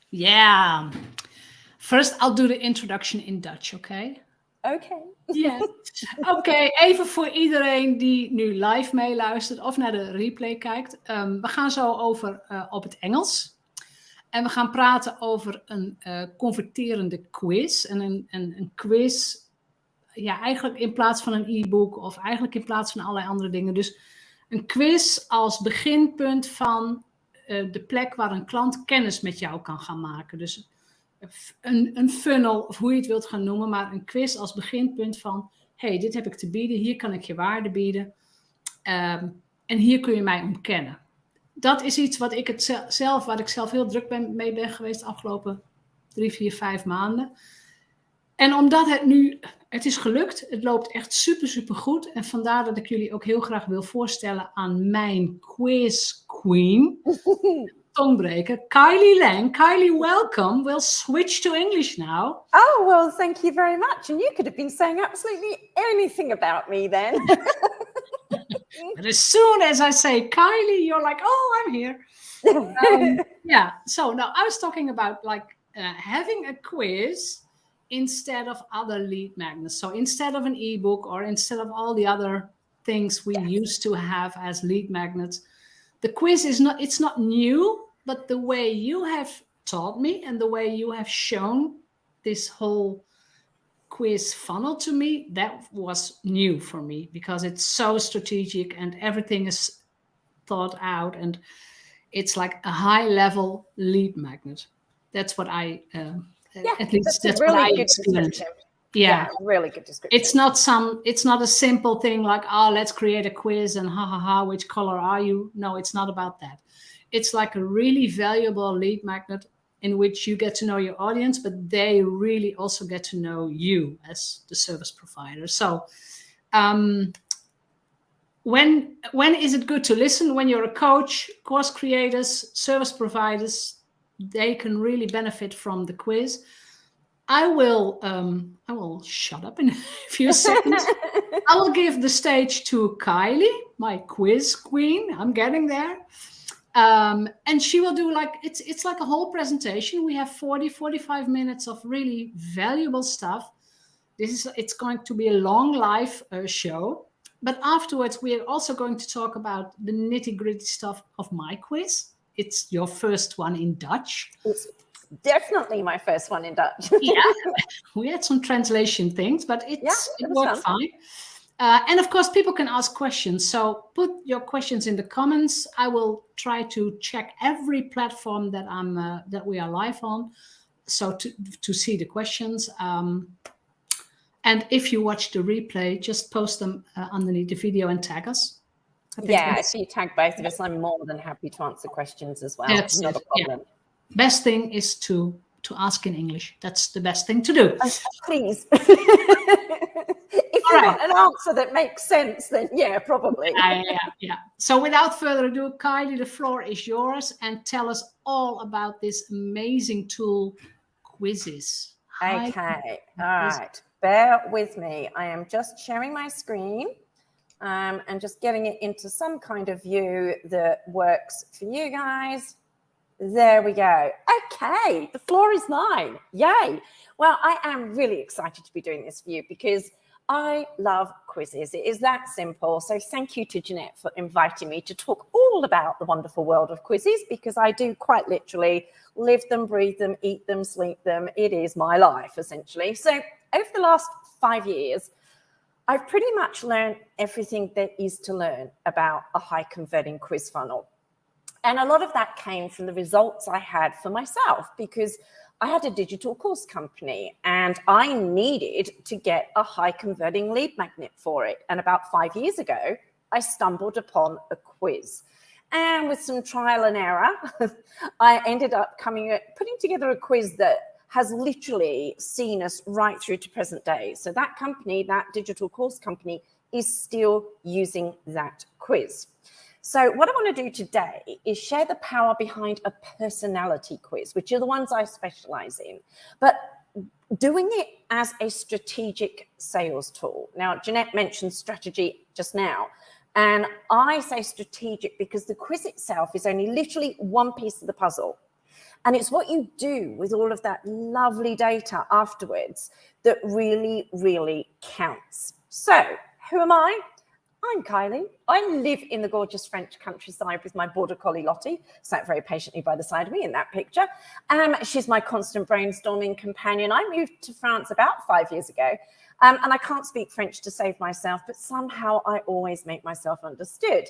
Yeah. First, I'll do the introduction in Dutch, okay? Okay. Ja. Oké, even voor iedereen die nu live meeluistert of naar de replay kijkt. We gaan zo over op het Engels. En we gaan praten over een converterende quiz. En een quiz, ja, eigenlijk in plaats van een e-book of eigenlijk in plaats van allerlei andere dingen. Dus een quiz als beginpunt van de plek waar een klant kennis met jou kan gaan maken. Dus een funnel, of hoe je het wilt gaan noemen, maar een quiz als beginpunt van, hey, dit heb ik te bieden, hier kan ik je waarde bieden. En hier kun je mij om kennen. Dat is iets wat ik waar ik zelf heel druk mee ben geweest de afgelopen 3, 4, 5 maanden. En omdat het is gelukt, het loopt echt super, super goed. En vandaar dat ik jullie ook heel graag wil voorstellen aan mijn quiz queen, tongbreker, Kylie Lang. Kylie, welcome. We'll switch to English now. Oh, well, thank you very much. And you could have been saying absolutely anything about me then. But as soon as I say Kylie, you're like, oh, I'm here. Yeah. So now I was talking about having a quiz instead of other lead magnets. So instead of an ebook or instead of all the other things we used to have as lead magnets, the quiz it's not new, but the way you have taught me and the way you have shown this whole quiz funnel to me, that was new for me because it's so strategic and everything is thought out and it's like a high level lead magnet. That's what I at least that's really what I experienced. Yeah, really good description. It's not a simple thing like, oh, let's create a quiz and which color are you? No, it's not about that. It's like a really valuable lead magnet in which you get to know your audience, but they really also get to know you as the service provider. So when is it good to listen? When you're a coach, course creators, service providers, they can really benefit from the quiz. I will shut up in a few seconds. I will give the stage to Kylie, my quiz queen. I'm getting there. And she will do it's like a whole presentation. We have 45 minutes of really valuable stuff. It's going to be a long live show. But afterwards, we are also going to talk about the nitty-gritty stuff of my quiz. It's your first one in Dutch. It's definitely my first one in Dutch. Yeah, we had some translation things, but it worked fine. And of course, people can ask questions. So put your questions in the comments. I will try to check every platform that we are live on, so to see the questions. And if you watch the replay, just post them underneath the video and tag us. If you tag both of us, I'm more than happy to answer questions as well. That's not a problem. Yeah. Best thing is to ask in English. That's the best thing to do. Please. If you want an answer that makes sense, then yeah, probably. Yeah. So without further ado, Kylie, the floor is yours, and tell us all about this amazing tool, quizzes. Okay. All right. Bear with me. I am just sharing my screen and just getting it into some kind of view that works for you guys. There we go. Okay, the floor is mine. Yay. Well, I am really excited to be doing this for you because I love quizzes. It is that simple. So thank you to Jeanette for inviting me to talk all about the wonderful world of quizzes, because I do quite literally live them, breathe them, eat them, sleep them. It is my life, essentially. So over the last 5 years, I've pretty much learned everything there is to learn about a high converting quiz funnel. And a lot of that came from the results I had for myself, because I had a digital course company and I needed to get a high converting lead magnet for it. And about 5 years ago, I stumbled upon a quiz. And with some trial and error, I ended up putting together a quiz that has literally seen us right through to present day. So that company, that digital course company, is still using that quiz. So what I want to do today is share the power behind a personality quiz, which are the ones I specialize in, but doing it as a strategic sales tool. Now, Jeanette mentioned strategy just now, and I say strategic because the quiz itself is only literally one piece of the puzzle. And it's what you do with all of that lovely data afterwards that really, really counts. So who am I? I'm Kylie. I live in the gorgeous French countryside with my border collie Lottie, sat very patiently by the side of me in that picture. She's my constant brainstorming companion. I moved to France about 5 years ago, and I can't speak French to save myself, but somehow I always make myself understood.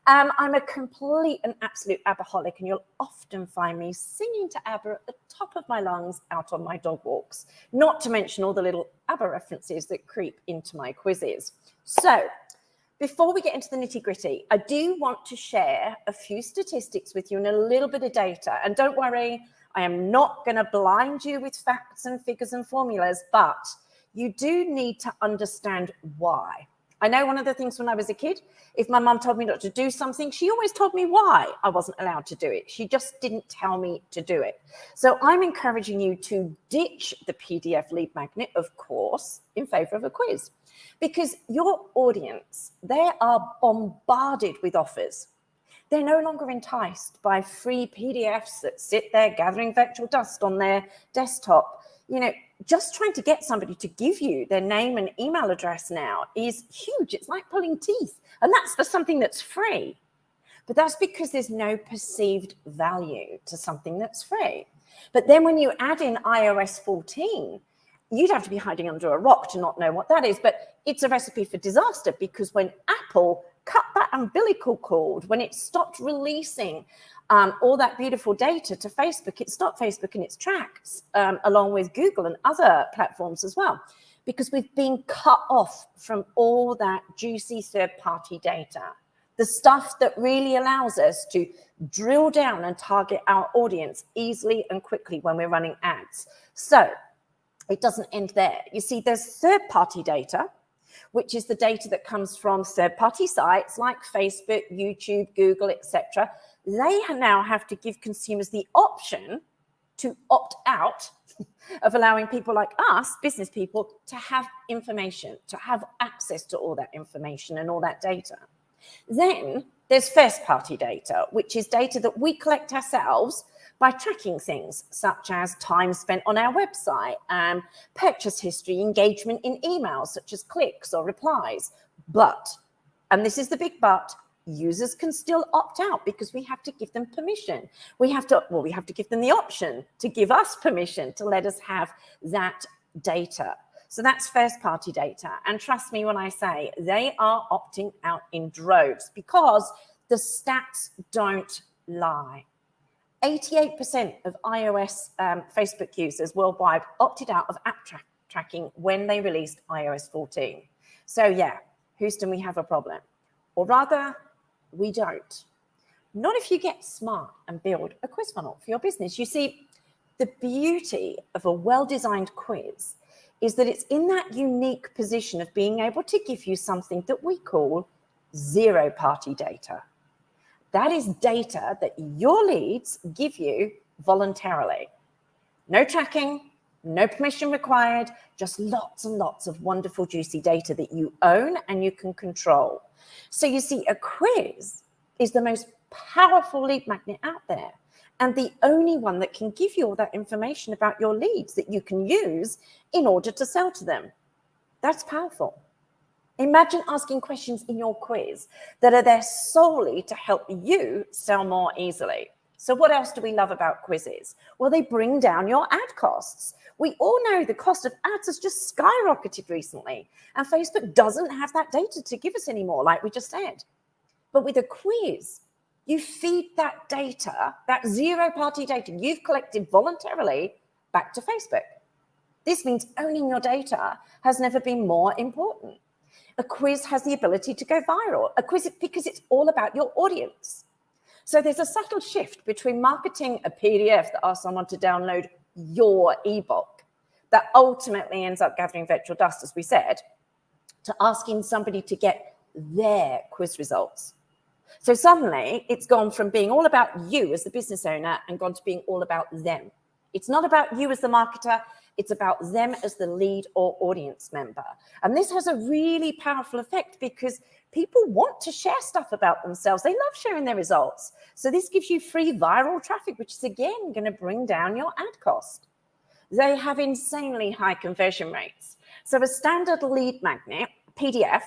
I'm a complete and absolute ABBAholic, and you'll often find me singing to ABBA at the top of my lungs out on my dog walks, not to mention all the little ABBA references that creep into my quizzes. So, before we get into the nitty-gritty, I do want to share a few statistics with you and a little bit of data. And don't worry, I am not going to blind you with facts and figures and formulas, but you do need to understand why. I know one of the things when I was a kid, if my mum told me not to do something, she always told me why I wasn't allowed to do it. She just didn't tell me to do it. So I'm encouraging you to ditch the PDF lead magnet, of course, in favor of a quiz. Because your audience, they are bombarded with offers. They're no longer enticed by free PDFs that sit there gathering virtual dust on their desktop. You know, just trying to get somebody to give you their name and email address now is huge. It's like pulling teeth. And that's for something that's free. But that's because there's no perceived value to something that's free. But then when you add in iOS 14, you'd have to be hiding under a rock to not know what that is. But it's a recipe for disaster, because when Apple cut that umbilical cord, when it stopped releasing all that beautiful data to Facebook, it stopped Facebook in its tracks, along with Google and other platforms as well, because we've been cut off from all that juicy third-party data, the stuff that really allows us to drill down and target our audience easily and quickly when we're running ads. So it doesn't end there. You see, there's third-party data, which is the data that comes from third-party sites like Facebook, YouTube, Google, etc. They now have to give consumers the option to opt out of allowing people like us, business people, to have information, to have access to all that information and all that data. Then there's first-party data, which is data that we collect ourselves by tracking things such as time spent on our website, purchase history, engagement in emails such as clicks or replies. But, and this is the big but, users can still opt out because we have to give them permission. We have to give them the option to give us permission to let us have that data. So that's first-party data. And trust me when I say they are opting out in droves, because the stats don't lie. 88% of iOS Facebook users worldwide opted out of app tracking when they released iOS 14. So yeah, Houston, we have a problem. Or rather, we don't. Not if you get smart and build a quiz funnel for your business. You see, the beauty of a well-designed quiz is that it's in that unique position of being able to give you something that we call zero-party data. That is data that your leads give you voluntarily. No tracking, no permission required, just lots and lots of wonderful, juicy data that you own and you can control. So you see, a quiz is the most powerful lead magnet out there, and the only one that can give you all that information about your leads that you can use in order to sell to them. That's powerful. Imagine asking questions in your quiz that are there solely to help you sell more easily. So what else do we love about quizzes? Well, they bring down your ad costs. We all know the cost of ads has just skyrocketed recently, and Facebook doesn't have that data to give us anymore, like we just said. But with a quiz, you feed that data, that zero-party data you've collected voluntarily, back to Facebook. This means owning your data has never been more important. A quiz has the ability to go viral. A quiz, because it's all about your audience. So there's a subtle shift between marketing a PDF that asks someone to download your ebook that ultimately ends up gathering virtual dust, as we said, to asking somebody to get their quiz results. So suddenly it's gone from being all about you as the business owner and gone to being all about them. It's not about you as the marketer. It's about them as the lead or audience member. And this has a really powerful effect because people want to share stuff about themselves. They love sharing their results. So this gives you free viral traffic, which is again going to bring down your ad cost. They have insanely high conversion rates. So a standard lead magnet, PDF,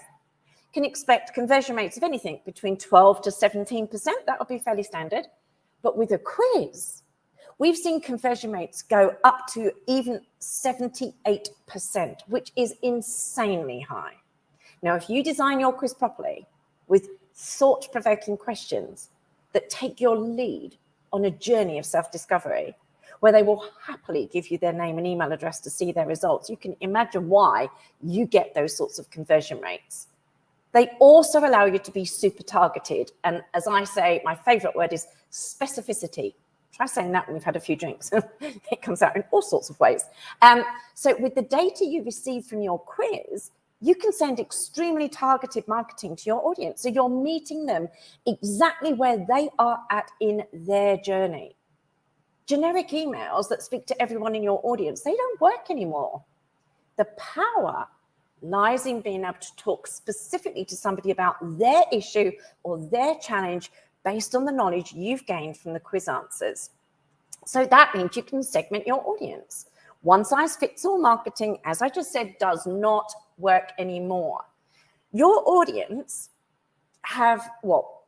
can expect conversion rates of anything between 12 to 17%. That would be fairly standard. But with a quiz, we've seen conversion rates go up to even 78%, which is insanely high. Now, if you design your quiz properly with thought-provoking questions that take your lead on a journey of self-discovery, where they will happily give you their name and email address to see their results, you can imagine why you get those sorts of conversion rates. They also allow you to be super targeted. And as I say, my favorite word is specificity. Try saying that when we've had a few drinks. It comes out in all sorts of ways. So with the data you receive from your quiz, you can send extremely targeted marketing to your audience. So you're meeting them exactly where they are at in their journey. Generic emails that speak to everyone in your audience, they don't work anymore. The power lies in being able to talk specifically to somebody about their issue or their challenge based on the knowledge you've gained from the quiz answers. So that means you can segment your audience. One size fits all marketing, as I just said, does not work anymore. Your audience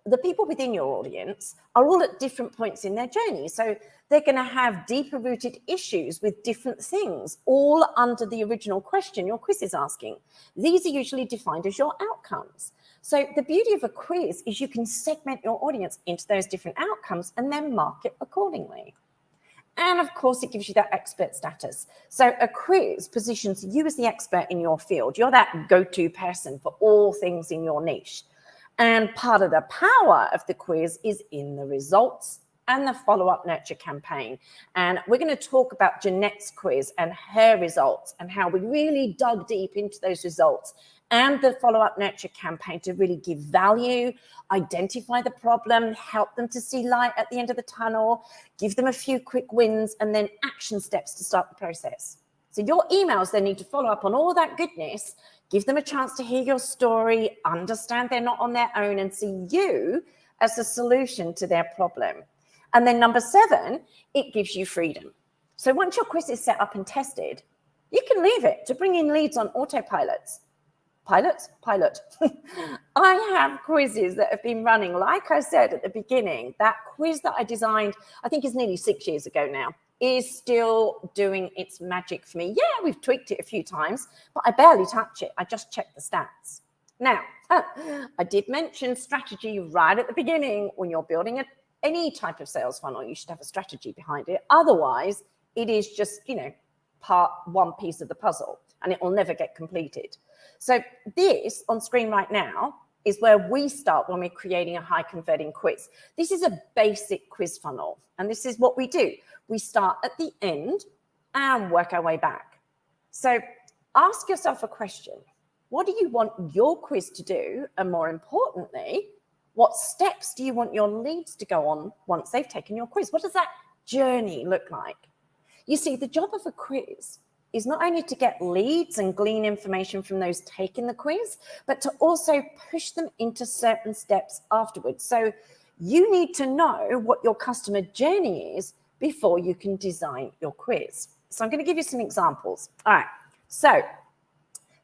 the people within your audience are all at different points in their journey. So they're going to have deeper rooted issues with different things, all under the original question your quiz is asking. These are usually defined as your outcomes. So the beauty of a quiz is you can segment your audience into those different outcomes and then market accordingly. And of course, it gives you that expert status. So a quiz positions you as the expert in your field. You're that go-to person for all things in your niche. And part of the power of the quiz is in the results and the follow-up nurture campaign. And we're going to talk about Jeanette's quiz and her results and how we really dug deep into those results and the follow-up nurture campaign to really give value, identify the problem, help them to see light at the end of the tunnel, give them a few quick wins, and then action steps to start the process. So your emails then need to follow up on all that goodness, give them a chance to hear your story, understand they're not on their own, and see you as a solution to their problem. And then number 7, it gives you freedom. So once your quiz is set up and tested, you can leave it to bring in leads on autopilots. Pilot. I have quizzes that have been running, like I said at the beginning, that quiz that I designed, I think is nearly 6 years ago now, is still doing its magic for me. Yeah, we've tweaked it a few times, but I barely touch it. I just check the stats. Now, I did mention strategy right at the beginning. When you're building any type of sales funnel, you should have a strategy behind it. Otherwise, it is just, one piece of the puzzle, and it will never get completed. So this on screen right now is where we start when we're creating a high converting quiz. This is a basic quiz funnel, and this is what we do. We start at the end and work our way back. So ask yourself a question. What do you want your quiz to do? And more importantly, what steps do you want your leads to go on once they've taken your quiz? What does that journey look like? You see, the job of a quiz is not only to get leads and glean information from those taking the quiz, but to also push them into certain steps afterwards. So you need to know what your customer journey is before you can design your quiz. So I'm going to give you some examples. All right, so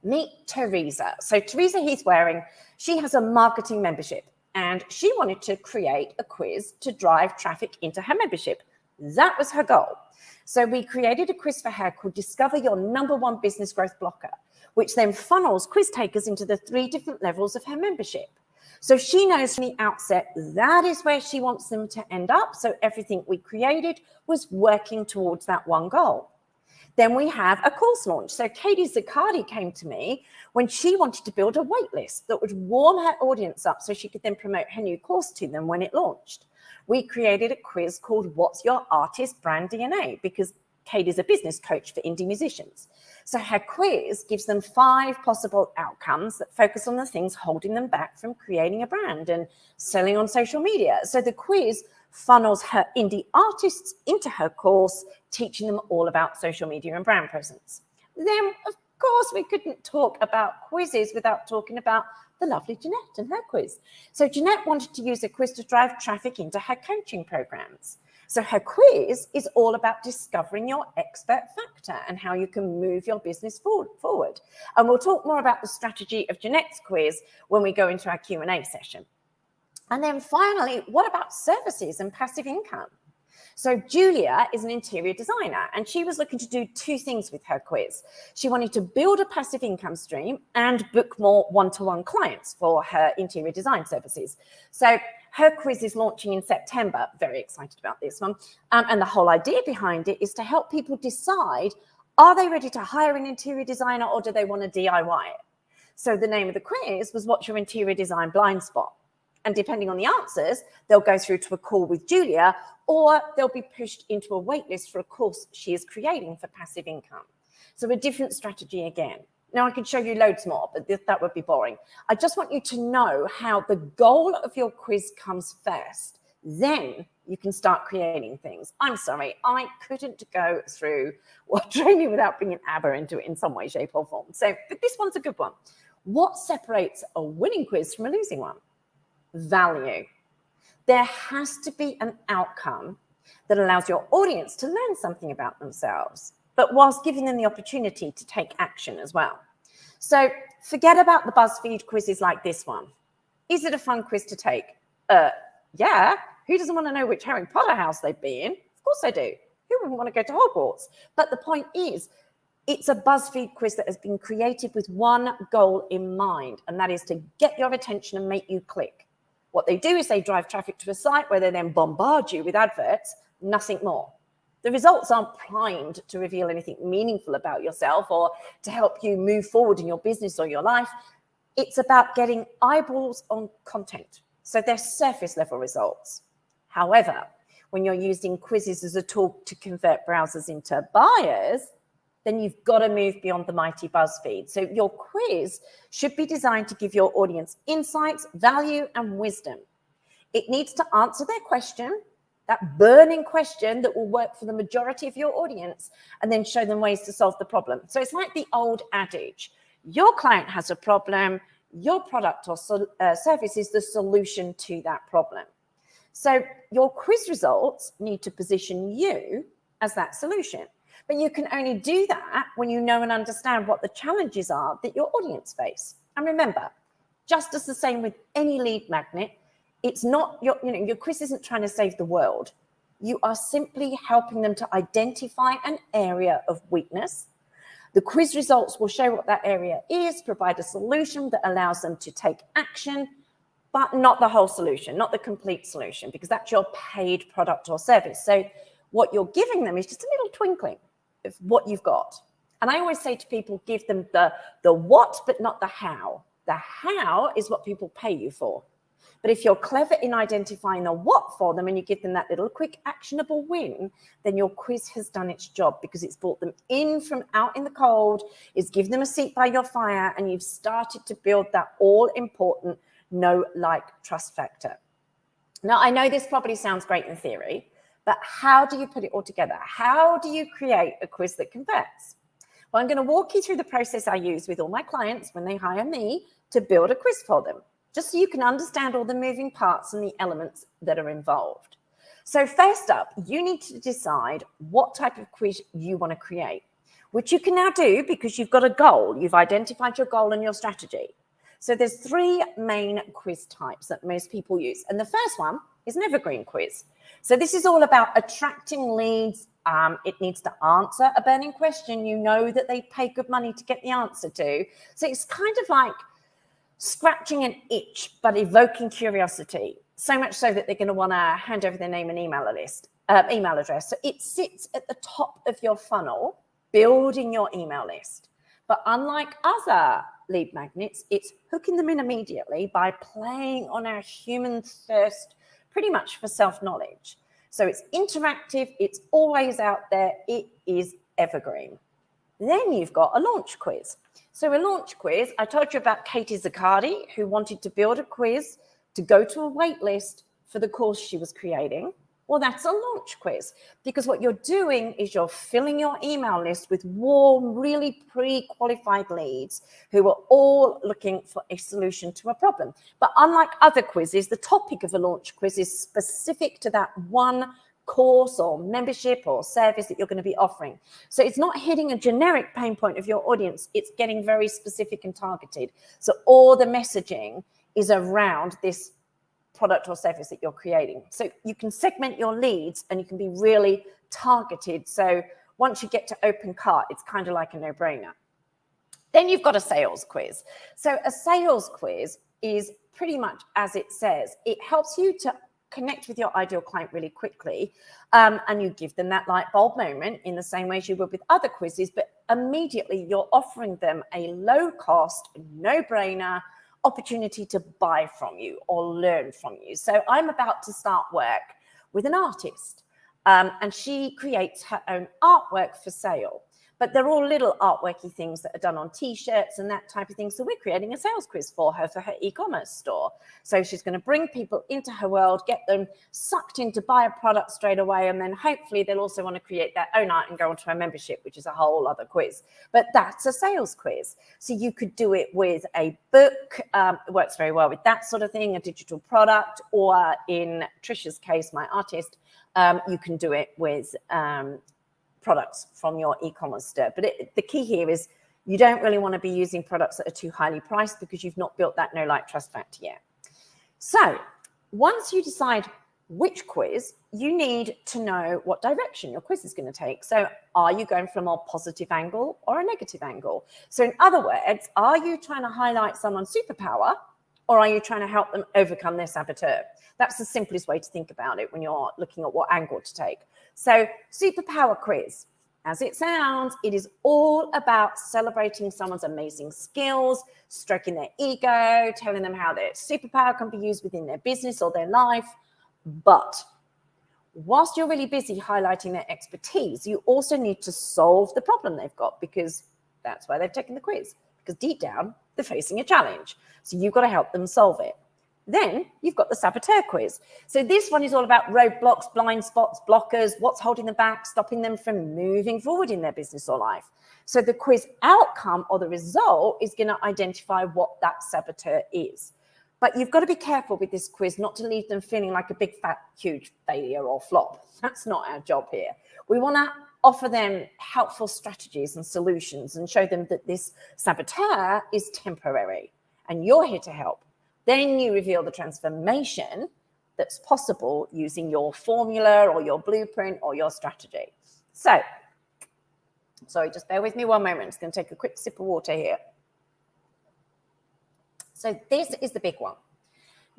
meet Teresa. So Teresa she has a marketing membership, and she wanted to create a quiz to drive traffic into her membership. That was her goal. So we created a quiz for her called Discover Your #1 Business Growth Blocker, which then funnels quiz takers into the 3 different levels of her membership. So she knows from the outset that is where she wants them to end up. So everything we created was working towards that one goal. Then we have a course launch. So Katie Zaccardi came to me when she wanted to build a wait list that would warm her audience up so she could then promote her new course to them when it launched. We created a quiz called What's Your Artist Brand DNA? Because Katie's a business coach for indie musicians. So her quiz gives them 5 possible outcomes that focus on the things holding them back from creating a brand and selling on social media. So the quiz funnels her indie artists into her course, teaching them all about social media and brand presence. Then, of course, we couldn't talk about quizzes without talking about the lovely Jeanette and her quiz. So Jeanette wanted to use a quiz to drive traffic into her coaching programs. So her quiz is all about discovering your expert factor and how you can move your business forward. And we'll talk more about the strategy of Jeanette's quiz when we go into our Q&A session. And then finally, what about services and passive income? So Julia is an interior designer, and she was looking to do two things with her quiz. She wanted to build a passive income stream and book more one-to-one clients for her interior design services. So her quiz is launching in September. Very excited about this one. And the whole idea behind it is to help people decide, are they ready to hire an interior designer or do they want to DIY it? So the name of the quiz was What's Your Interior Design Blind Spot? And depending on the answers, they'll go through to a call with Julia, or they'll be pushed into a waitlist for a course she is creating for passive income. So a different strategy again. Now, I could show you loads more, but that would be boring. I just want you to know how the goal of your quiz comes first. Then you can start creating things. I'm sorry, I couldn't go through what training without bringing ABBA into it in some way, shape, or form. So, but this one's a good one. What separates a winning quiz from a losing one? Value. There has to be an outcome that allows your audience to learn something about themselves, but whilst giving them the opportunity to take action as well. So forget about the BuzzFeed quizzes like this one. Is it a fun quiz to take? Yeah. Who doesn't want to know which Harry Potter house they've been in? Of course I do. Who wouldn't want to go to Hogwarts? But the point is, it's a BuzzFeed quiz that has been created with one goal in mind, and that is to get your attention and make you click. What they do is they drive traffic to a site where they then bombard you with adverts, nothing more. The results aren't primed to reveal anything meaningful about yourself or to help you move forward in your business or your life. It's about getting eyeballs on content. So they're surface level results. However, when you're using quizzes as a tool to convert browsers into buyers, then you've got to move beyond the mighty BuzzFeed. So your quiz should be designed to give your audience insights, value, and wisdom. It needs to answer their question, that burning question that will work for the majority of your audience, and then show them ways to solve the problem. So it's like the old adage, your client has a problem, your product or service is the solution to that problem. So your quiz results need to position you as that solution. But you can only do that when you know and understand what the challenges are that your audience face. And remember, just as the same with any lead magnet, it's not your quiz isn't trying to save the world. You are simply helping them to identify an area of weakness. The quiz results will show what that area is, provide a solution that allows them to take action, but not the whole solution, not the complete solution, because that's your paid product or service. So what you're giving them is just a little twinkling of what you've got. And I always say to people, give them the what, but not the how. The how is what people pay you for. But if you're clever in identifying the what for them and you give them that little quick actionable win, then your quiz has done its job because it's brought them in from out in the cold, it's given them a seat by your fire, and you've started to build that all-important know, like, trust factor. Now, I know this probably sounds great in theory, but how do you put it all together? How do you create a quiz that converts? Well, I'm going to walk you through the process I use with all my clients when they hire me to build a quiz for them, just so you can understand all the moving parts and the elements that are involved. So first up, you need to decide what type of quiz you want to create, which you can now do because you've got a goal. You've identified your goal and your strategy. So there's three main quiz types that most people use. And the first one is an evergreen quiz. So this is all about attracting leads. It needs to answer a burning question you know that they pay good money to get the answer to. So it's kind of like scratching an itch, but evoking curiosity, so much so that they're going to want to hand over their name and email address. So it sits at the top of your funnel, building your email list. But unlike other lead magnets, it's hooking them in immediately by playing on our human thirst pretty much for self-knowledge. So it's interactive, it's always out there, it is evergreen. Then you've got a launch quiz. So a launch quiz, I told you about Katie Zaccardi, who wanted to build a quiz to go to a wait list for the course she was creating? Well, that's a launch quiz, because what you're doing is you're filling your email list with warm, really pre-qualified leads who are all looking for a solution to a problem. But unlike other quizzes, the topic of a launch quiz is specific to that one course or membership or service that you're going to be offering. So it's not hitting a generic pain point of your audience. It's getting very specific and targeted. So all the messaging is around this product or service that you're creating. So you can segment your leads and you can be really targeted. So once you get to open cart, it's kind of like a no-brainer. Then you've got a sales quiz. So a sales quiz is pretty much as it says. It helps you to connect with your ideal client really quickly, and you give them that light bulb moment in the same way as you would with other quizzes, but immediately you're offering them a low-cost, no-brainer opportunity to buy from you or learn from you. So I'm about to start work with an artist, and she creates her own artwork for sale. But they're all little artworky things that are done on T-shirts and that type of thing. So we're creating a sales quiz for her e-commerce store. So she's going to bring people into her world, get them sucked in to buy a product straight away. And then hopefully they'll also want to create their own art and go onto her membership, which is a whole other quiz. But that's a sales quiz. So you could do it with a book. It works very well with that sort of thing, a digital product, or in Trisha's case, my artist, you can do it with products from your e-commerce store. But the key here is you don't really want to be using products that are too highly priced because you've not built that know, like, trust factor yet. So once you decide which quiz, you need to know what direction your quiz is going to take. So are you going from a more positive angle or a negative angle? So in other words, are you trying to highlight someone's superpower, or are you trying to help them overcome their saboteur? That's the simplest way to think about it when you're looking at what angle to take. So superpower quiz, as it sounds, it is all about celebrating someone's amazing skills, stroking their ego, telling them how their superpower can be used within their business or their life. But whilst you're really busy highlighting their expertise, you also need to solve the problem they've got, because that's why they've taken the quiz, because deep down, they're facing a challenge. So you've got to help them solve it. Then you've got the saboteur quiz. So this one is all about roadblocks, blind spots, blockers, what's holding them back, stopping them from moving forward in their business or life. So the quiz outcome or the result is going to identify what that saboteur is. But you've got to be careful with this quiz not to leave them feeling like a big, fat, huge failure or flop. That's not our job here. We want to offer them helpful strategies and solutions and show them that this saboteur is temporary and you're here to help. Then you reveal the transformation that's possible using your formula or your blueprint or your strategy. So, sorry, just bear with me one moment. I'm just going to take a quick sip of water here. So this is the big one.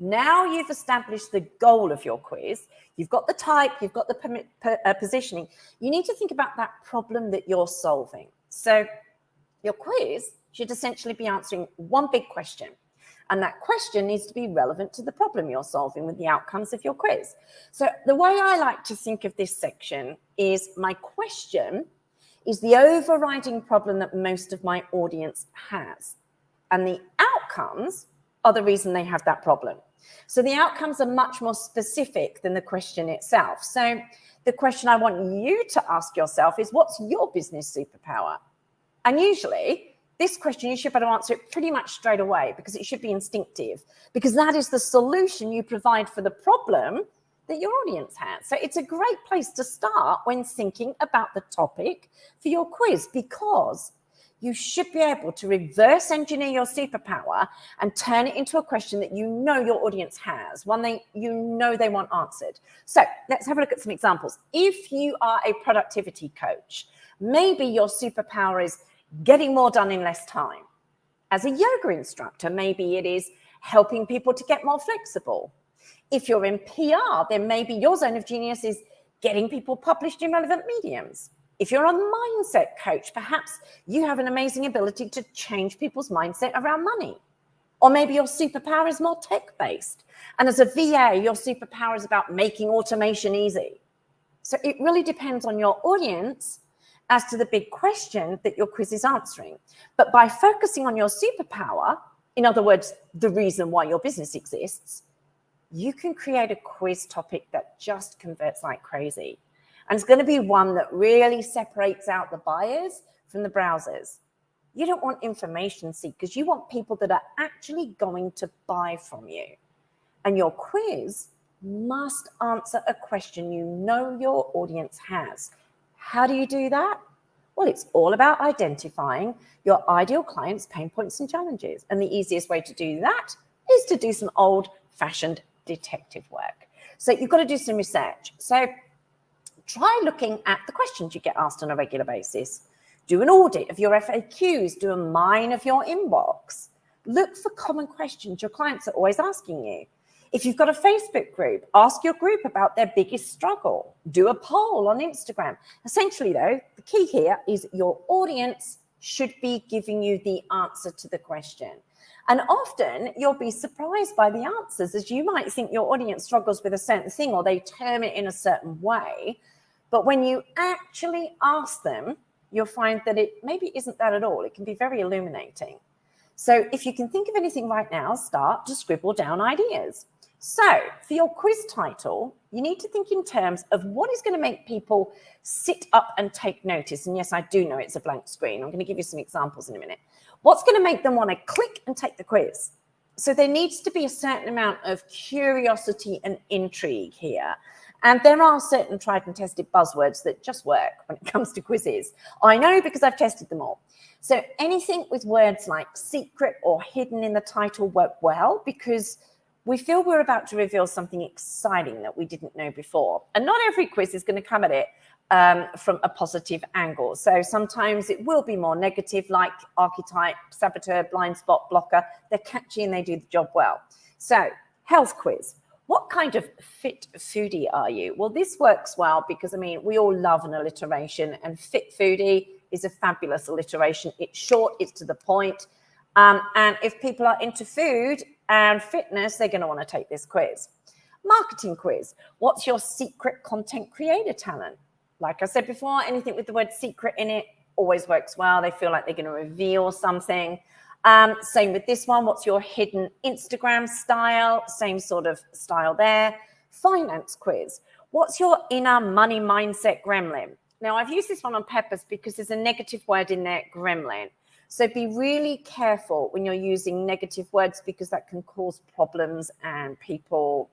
Now you've established the goal of your quiz. You've got the type, you've got the positioning. You need to think about that problem that you're solving. So your quiz should essentially be answering one big question. And that question needs to be relevant to the problem you're solving with the outcomes of your quiz. So the way I like to think of this section is my question is the overriding problem that most of my audience has. And the outcomes are the reason they have that problem. So the outcomes are much more specific than the question itself. So the question I want you to ask yourself is, what's your business superpower? And usually, this question, you should be able to answer it pretty much straight away, because it should be instinctive, because that is the solution you provide for the problem that your audience has. So it's a great place to start when thinking about the topic for your quiz, because you should be able to reverse engineer your superpower and turn it into a question that you know your audience has, one they want answered. So let's have a look at some examples. If you are a productivity coach, maybe your superpower is getting more done in less time. As a yoga instructor, maybe it is helping people to get more flexible. If you're in PR, then maybe your zone of genius is getting people published in relevant mediums. If you're a mindset coach, perhaps you have an amazing ability to change people's mindset around money. Or maybe your superpower is more tech-based. And as a VA, your superpower is about making automation easy. So it really depends on your audience as to the big question that your quiz is answering. But by focusing on your superpower, in other words, the reason why your business exists, you can create a quiz topic that just converts like crazy. And it's going to be one that really separates out the buyers from the browsers. You don't want information seekers. You want people that are actually going to buy from you. And your quiz must answer a question you know your audience has. How do you do that? Well, it's all about identifying your ideal client's pain points and challenges. And the easiest way to do that is to do some old-fashioned detective work. So you've got to do some research. So try looking at the questions you get asked on a regular basis. Do an audit of your FAQs. Do a mine of your inbox. Look for common questions your clients are always asking you. If you've got a Facebook group, ask your group about their biggest struggle. Do a poll on Instagram. Essentially, though, the key here is your audience should be giving you the answer to the question. And often you'll be surprised by the answers, as you might think your audience struggles with a certain thing or they term it in a certain way. But when you actually ask them, you'll find that it maybe isn't that at all. It can be very illuminating. So if you can think of anything right now, start to scribble down ideas. So for your quiz title, you need to think in terms of what is going to make people sit up and take notice. And yes, I do know it's a blank screen. I'm going to give you some examples in a minute. What's going to make them want to click and take the quiz? So there needs to be a certain amount of curiosity and intrigue here. And there are certain tried and tested buzzwords that just work when it comes to quizzes. I know because I've tested them all. So anything with words like secret or hidden in the title work well because we feel we're about to reveal something exciting that we didn't know before. And not every quiz is going to come at it from a positive angle. So sometimes it will be more negative, like archetype, saboteur, blind spot, blocker. They're catchy and they do the job well. So health quiz. What kind of fit foodie are you? Well, this works well because, I mean, we all love an alliteration, and fit foodie is a fabulous alliteration. It's short, it's to the point. And if people are into food and fitness, they're going to want to take this quiz. Marketing quiz. What's your secret content creator talent? Like I said before, anything with the word secret in it always works well. They feel like they're going to reveal something. Same with this one. What's your hidden Instagram style? Same sort of style there. Finance quiz. What's your inner money mindset gremlin? Now, I've used this one on purpose because there's a negative word in there, gremlin. So be really careful when you're using negative words because that can cause problems and people,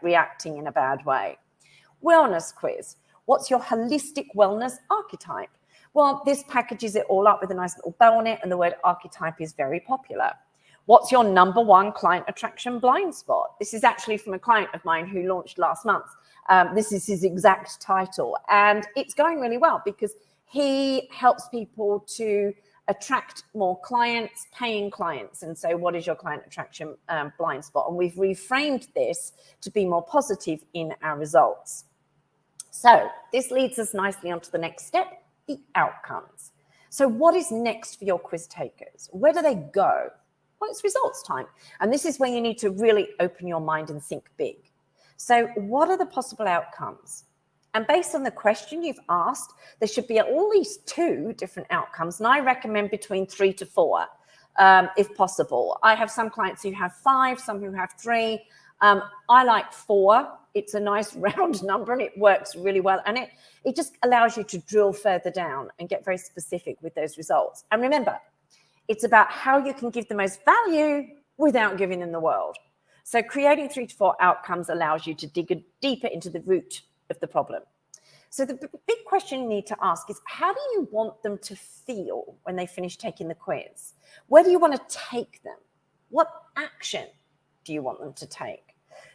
reacting in a bad way. Wellness quiz. What's your holistic wellness archetype? Well, this packages it all up with a nice little bow on it, and the word archetype is very popular. What's your number one client attraction blind spot? This is actually from a client of mine who launched last month. This is his exact title, and it's going really well because he helps people to attract more clients, paying clients. And so what is your client attraction blind spot? And we've reframed this to be more positive in our results. So this leads us nicely onto the next step, the outcomes. So what is next for your quiz takers? Where do they go? Well, it's results time. And this is where you need to really open your mind and think big. So what are the possible outcomes? And based on the question you've asked, there should be at least 2 different outcomes. And I recommend between 3 to 4, if possible. I have some clients who have 5, some who have 3. I like 4. It's a nice round number and it works really well. And it just allows you to drill further down and get very specific with those results. And remember, it's about how you can give the most value without giving them the world. So creating 3 to 4 outcomes allows you to dig deeper into the root of the problem. So the big question you need to ask is, how do you want them to feel when they finish taking the quiz? Where do you want to take them? What action do you want them to take?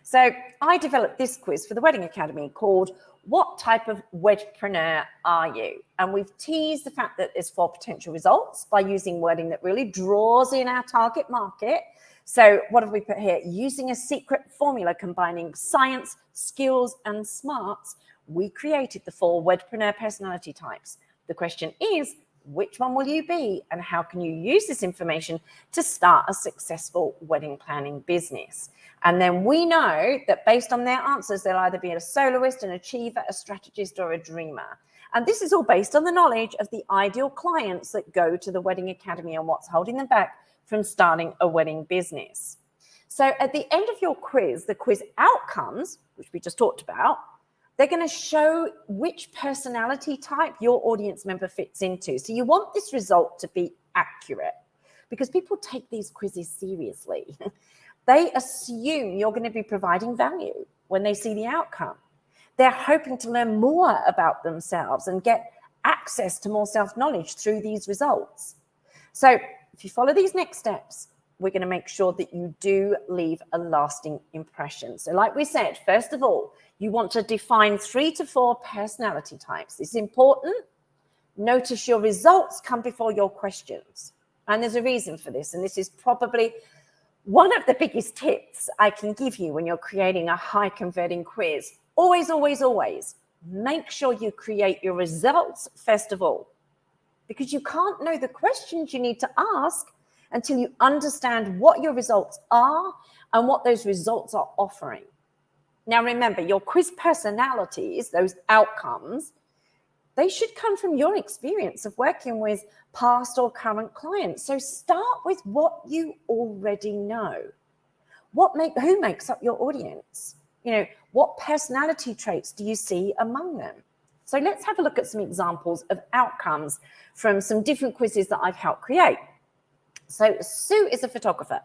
So I developed this quiz for the Wedding Academy called What Type of Wedgepreneur Are You? And we've teased the fact that there's 4 potential results by using wording that really draws in our target market. So what have we put here? Using a secret formula combining science, skills, and smarts, we created the 4 Wedgepreneur personality types. The question is, which one will you be? And how can you use this information to start a successful wedding planning business? And then we know that based on their answers, they'll either be a soloist, an achiever, a strategist, or a dreamer. And this is all based on the knowledge of the ideal clients that go to the Wedding Academy and what's holding them back from starting a wedding business. So at the end of your quiz, the quiz outcomes, which we just talked about, they're going to show which personality type your audience member fits into. So you want this result to be accurate because people take these quizzes seriously. They assume you're going to be providing value when they see the outcome. They're hoping to learn more about themselves and get access to more self-knowledge through these results. So if you follow these next steps, we're going to make sure that you do leave a lasting impression. So like we said, first of all, you want to define 3 to 4 personality types. It's important. Notice your results come before your questions. And there's a reason for this. And this is probably one of the biggest tips I can give you when you're creating a high converting quiz. Always, always, always make sure you create your results first of all, because you can't know the questions you need to ask until you understand what your results are and what those results are offering. Now, remember, your quiz personalities, those outcomes, they should come from your experience of working with past or current clients. So start with what you already know. Who makes up your audience? What personality traits do you see among them? So let's have a look at some examples of outcomes from some different quizzes that I've helped create. So Sue is a photographer.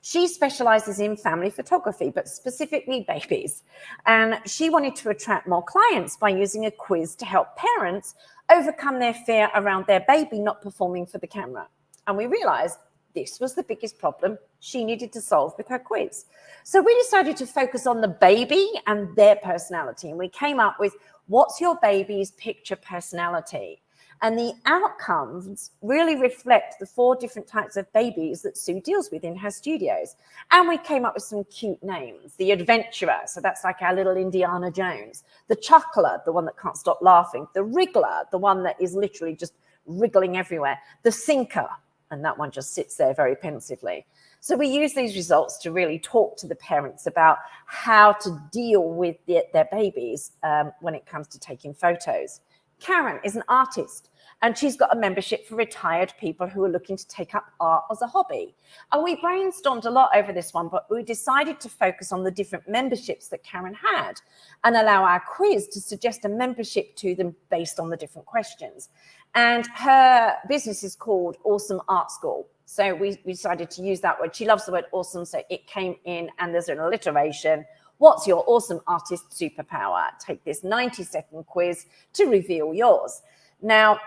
She specializes in family photography, but specifically babies. And she wanted to attract more clients by using a quiz to help parents overcome their fear around their baby not performing for the camera. And we realized this was the biggest problem she needed to solve with her quiz. So we decided to focus on the baby and their personality. And we came up with, what's your baby's picture personality? And the outcomes really reflect the 4 different types of babies that Sue deals with in her studios. And we came up with some cute names. The adventurer, so that's like our little Indiana Jones. The chuckler, the one that can't stop laughing. The wriggler, the one that is literally just wriggling everywhere. The thinker, and that one just sits there very pensively. So we use these results to really talk to the parents about how to deal with their babies when it comes to taking photos. Karen is an artist, and she's got a membership for retired people who are looking to take up art as a hobby. And we brainstormed a lot over this one, but we decided to focus on the different memberships that Karen had and allow our quiz to suggest a membership to them based on the different questions. And her business is called Awesome Art School. So we decided to use that word. She loves the word awesome, so it came in, and there's an alliteration. What's your awesome artist superpower? Take this 90-second quiz to reveal yours. Now,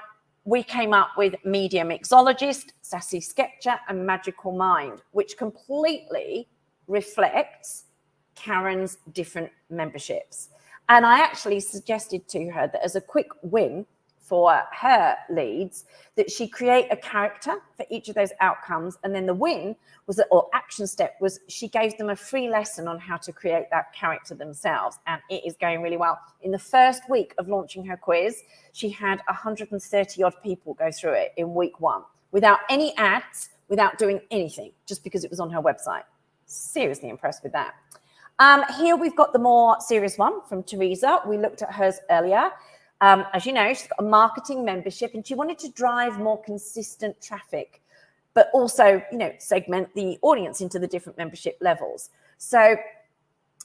we came up with media mixologist, sassy sketcher, and magical mind, which completely reflects Karen's different memberships. And I actually suggested to her that as a quick win for her leads, that she create a character for each of those outcomes. And then the win was, or action step was, she gave them a free lesson on how to create that character themselves. And it is going really well. In the first week of launching her quiz, she had 130 odd people go through it in week 1 without any ads, without doing anything, just because it was on her website. Seriously impressed with that. Here we've got the more serious one from Teresa. We looked at hers earlier. As you know, she's got a marketing membership, and she wanted to drive more consistent traffic, but also, segment the audience into the different membership levels. So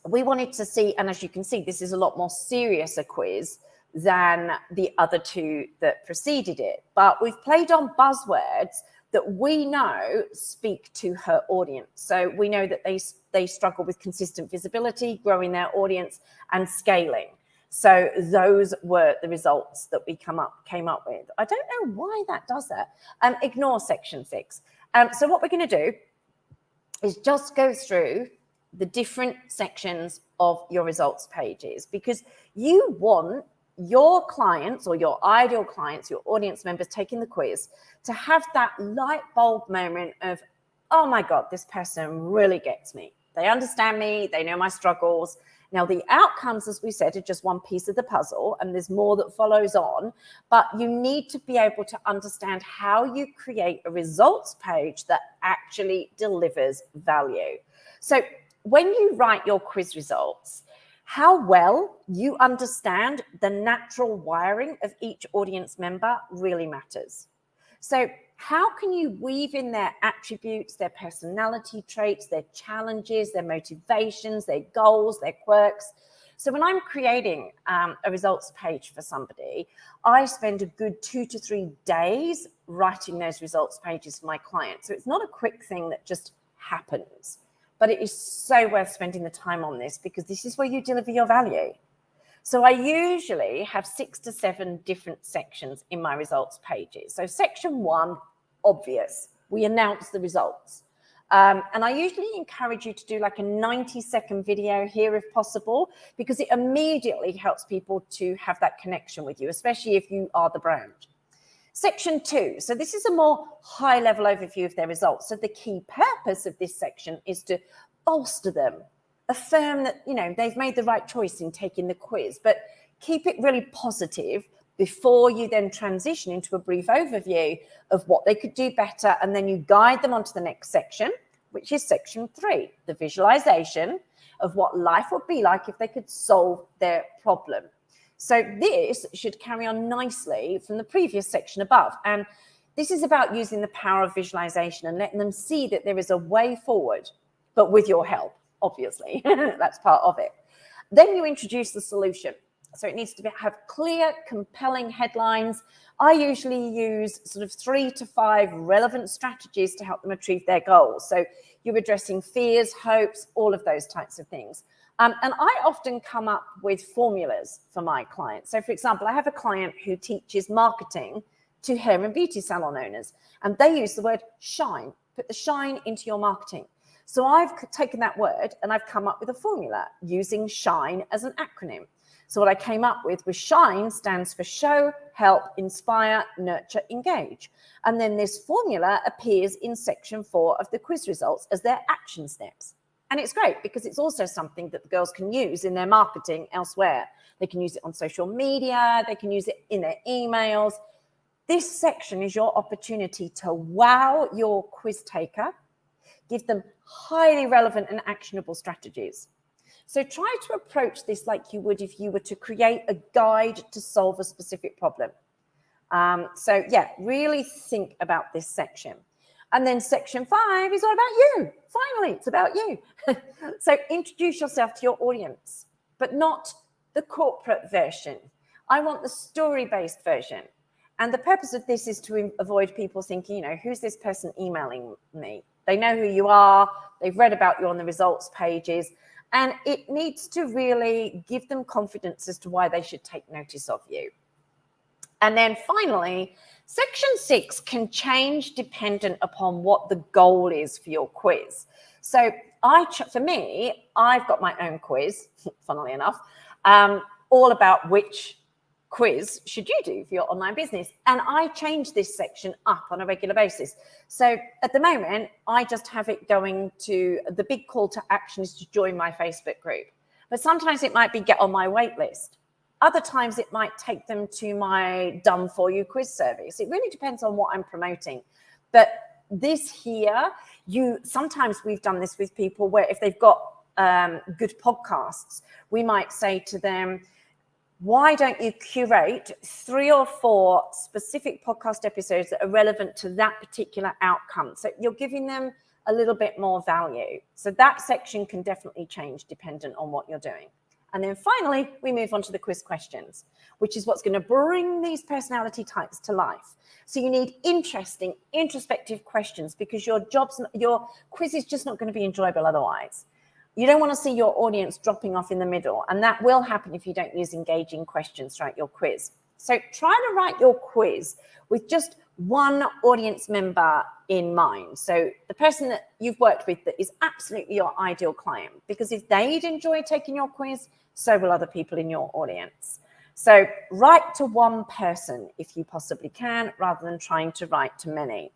we wanted to see, and as you can see, this is a lot more serious a quiz than the other 2 that preceded it. But we've played on buzzwords that we know speak to her audience. So we know that they struggle with consistent visibility, growing their audience, and scaling. So those were the results that we came up with. I don't know why that does that. Ignore section 6. So what we're going to do is just go through the different sections of your results pages, because you want your clients or your ideal clients, your audience members taking the quiz, to have that light bulb moment of, oh my God, this person really gets me. They understand me. They know my struggles. Now, the outcomes, as we said, are just one piece of the puzzle, and there's more that follows on. But you need to be able to understand how you create a results page that actually delivers value. So when you write your quiz results, how well you understand the natural wiring of each audience member really matters. So how can you weave in their attributes, their personality traits, their challenges, their motivations, their goals, their quirks? So when I'm creating a results page for somebody, I spend a good 2 to 3 days writing those results pages for my clients. So it's not a quick thing that just happens, but it is so worth spending the time on this, because this is where you deliver your value. So I usually have 6 to 7 different sections in my results pages. So section 1, obvious, we announce the results. And I usually encourage you to do like a 90-second video here if possible, because it immediately helps people to have that connection with you, especially if you are the brand. Section 2, so this is a more high-level overview of their results. So the key purpose of this section is to bolster them, affirm that, you know, they've made the right choice in taking the quiz, but keep it really positive before you then transition into a brief overview of what they could do better. And then you guide them onto the next section, which is section 3, the visualization of what life would be like if they could solve their problem. So this should carry on nicely from the previous section above. And this is about using the power of visualization and letting them see that there is a way forward, but with your help, obviously. That's part of it. Then you introduce the solution. So it needs to have clear, compelling headlines. I usually use sort of 3 to 5 relevant strategies to help them achieve their goals. So you're addressing fears, hopes, all of those types of things. And I often come up with formulas for my clients. So, for example, I have a client who teaches marketing to hair and beauty salon owners, and they use the word shine. Put the shine into your marketing. So I've taken that word and I've come up with a formula using shine as an acronym. So what I came up with was SHINE stands for show, help, inspire, nurture, engage. And then this formula appears in section 4 of the quiz results as their action steps. And it's great because it's also something that the girls can use in their marketing elsewhere. They can use it on social media. They can use it in their emails. This section is your opportunity to wow your quiz taker, give them highly relevant and actionable strategies. So try to approach this like you would if you were to create a guide to solve a specific problem. So yeah, really think about this section. And then section 5 is all about you. Finally, it's about you. So introduce yourself to your audience, but not the corporate version. I want the story-based version. And the purpose of this is to avoid people thinking, you know, who's this person emailing me? They know who you are. They've read about you on the results pages. And it needs to really give them confidence as to why they should take notice of you. And then finally, section 6 can change dependent upon what the goal is for your quiz. So for me, I've got my own quiz, funnily enough, all about which quiz should you do for your online business. And I change this section up on a regular basis. So at the moment, I just have it going to the big call to action is to join my Facebook group. But sometimes it might be get on my wait list. Other times it might take them to my done for you quiz service. It really depends on what I'm promoting. But this here, sometimes we've done this with people where if they've got good podcasts, we might say to them, why don't you curate 3 or 4 specific podcast episodes that are relevant to that particular outcome? So you're giving them a little bit more value. So that section can definitely change dependent on what you're doing. And then finally, we move on to the quiz questions, which is what's going to bring these personality types to life. So you need interesting, introspective questions because your quiz is just not going to be enjoyable otherwise. You don't want to see your audience dropping off in the middle, and that will happen if you don't use engaging questions throughout your quiz. So try to write your quiz with just one audience member in mind. So the person that you've worked with that is absolutely your ideal client, because if they'd enjoy taking your quiz, so will other people in your audience. So write to one person if you possibly can, rather than trying to write to many.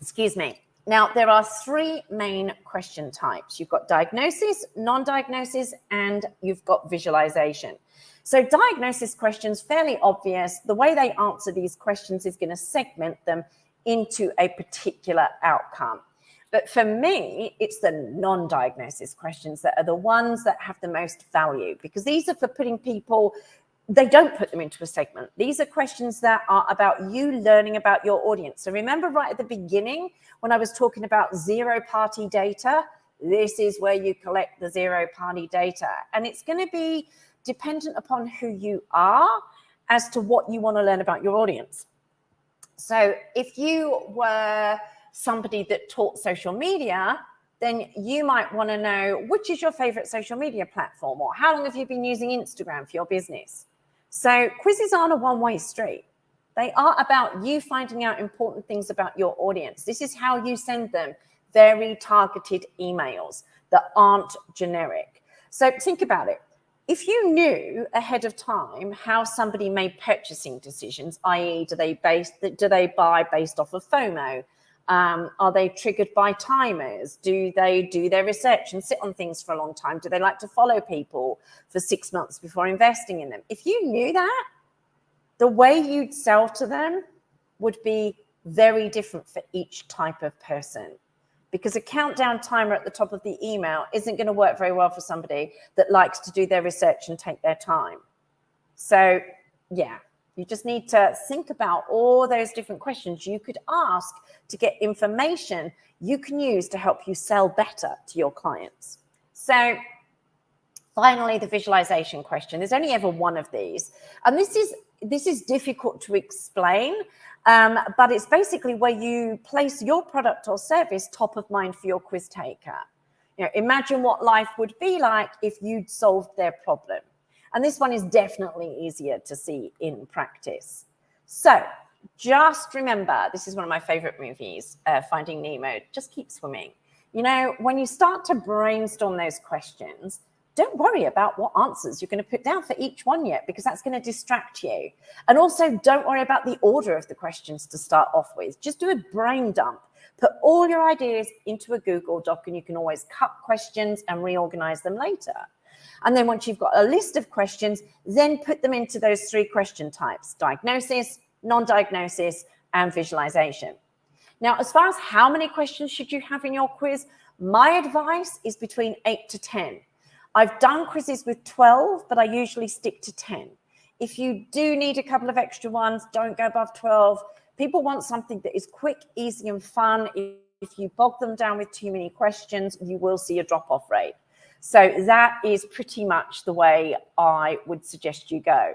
Excuse me. Now, there are 3 main question types. You've got diagnosis, non-diagnosis, and you've got visualization. So diagnosis questions, fairly obvious. The way they answer these questions is going to segment them into a particular outcome. But for me, it's the non-diagnosis questions that are the ones that have the most value, because these are for putting people they don't put them into a segment. These are questions that are about you learning about your audience. So remember right at the beginning when I was talking about zero-party data, this is where you collect the zero-party data. And it's going to be dependent upon who you are as to what you want to learn about your audience. So if you were somebody that taught social media, then you might want to know which is your favorite social media platform, or how long have you been using Instagram for your business? So quizzes aren't a one-way street. They are about you finding out important things about your audience. This is how you send them very targeted emails that aren't generic. So think about it. If you knew ahead of time how somebody made purchasing decisions, i.e. do they buy based off of FOMO? Are they triggered by timers? Do they do their research and sit on things for a long time? Do they like to follow people for 6 months before investing in them? If you knew that, the way you'd sell to them would be very different for each type of person, because a countdown timer at the top of the email isn't going to work very well for somebody that likes to do their research and take their time. So, yeah. You just need to think about all those different questions you could ask to get information you can use to help you sell better to your clients. So finally, the visualization question. There's only ever one of these. And this is difficult to explain, but it's basically where you place your product or service top of mind for your quiz taker. You know, imagine what life would be like if you'd solved their problem. And this one is definitely easier to see in practice. So just remember, this is one of my favorite movies, Finding Nemo. Just keep swimming. You know, when you start to brainstorm those questions, don't worry about what answers you're going to put down for each one yet, because that's going to distract you. And also don't worry about the order of the questions to start off with. Just do a brain dump. Put all your ideas into a Google Doc, and you can always cut questions and reorganize them later. And then once you've got a list of questions, then put them into those 3 question types: diagnosis, non-diagnosis, and visualization. Now, as far as how many questions should you have in your quiz, my advice is between 8 to 10. I've done quizzes with 12, but I usually stick to 10. If you do need a couple of extra ones, don't go above 12. People want something that is quick, easy, and fun. If you bog them down with too many questions, you will see a drop-off rate. So that is pretty much the way I would suggest you go.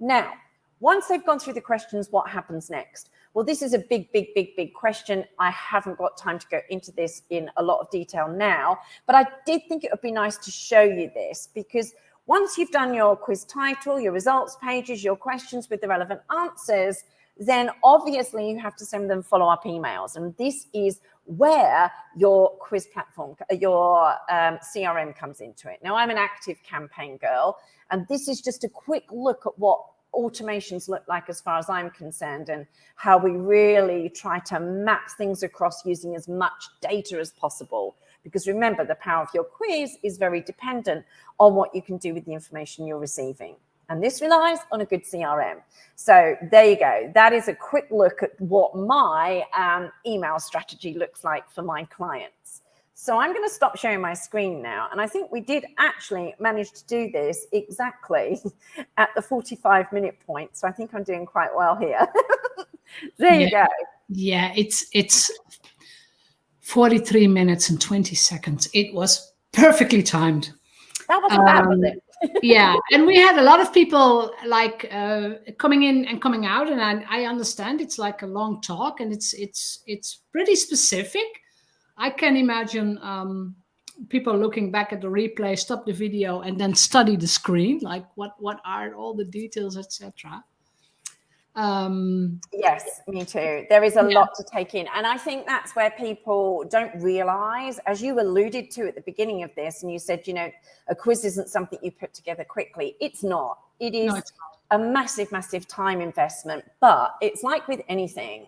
Now, once they've gone through the questions, what happens next? Well, this is a big question. I haven't got time to go into this in a lot of detail now, but I did think it would be nice to show you this, because once you've done your quiz title, your results pages, your questions with the relevant answers, then obviously you have to send them follow-up emails. And this is where your quiz platform, your CRM comes into it. Now, I'm an active campaign girl, and this is just a quick look at what automations look like as far as I'm concerned, and how we really try to map things across using as much data as possible. Because remember, the power of your quiz is very dependent on what you can do with the information you're receiving. And this relies on a good CRM. So there you go. That is a quick look at what my email strategy looks like for my clients. So I'm going to stop sharing my screen now. And I think we did actually manage to do this exactly at the 45-minute point. So I think I'm doing quite well here. There you go. Yeah, it's 43 minutes and 20 seconds. It was perfectly timed. That wasn't bad, was it? Yeah, and we had a lot of people like coming in and coming out, and I understand it's like a long talk, and it's pretty specific. I can imagine people looking back at the replay, stop the video, and then study the screen, like what are all the details, etc. Yes, me too. There is a lot to take in. And I think that's where people don't realize, as you alluded to at the beginning of this, and you said, you know, a quiz isn't something you put together quickly. It's not. It is a massive, massive time investment. But it's like with anything.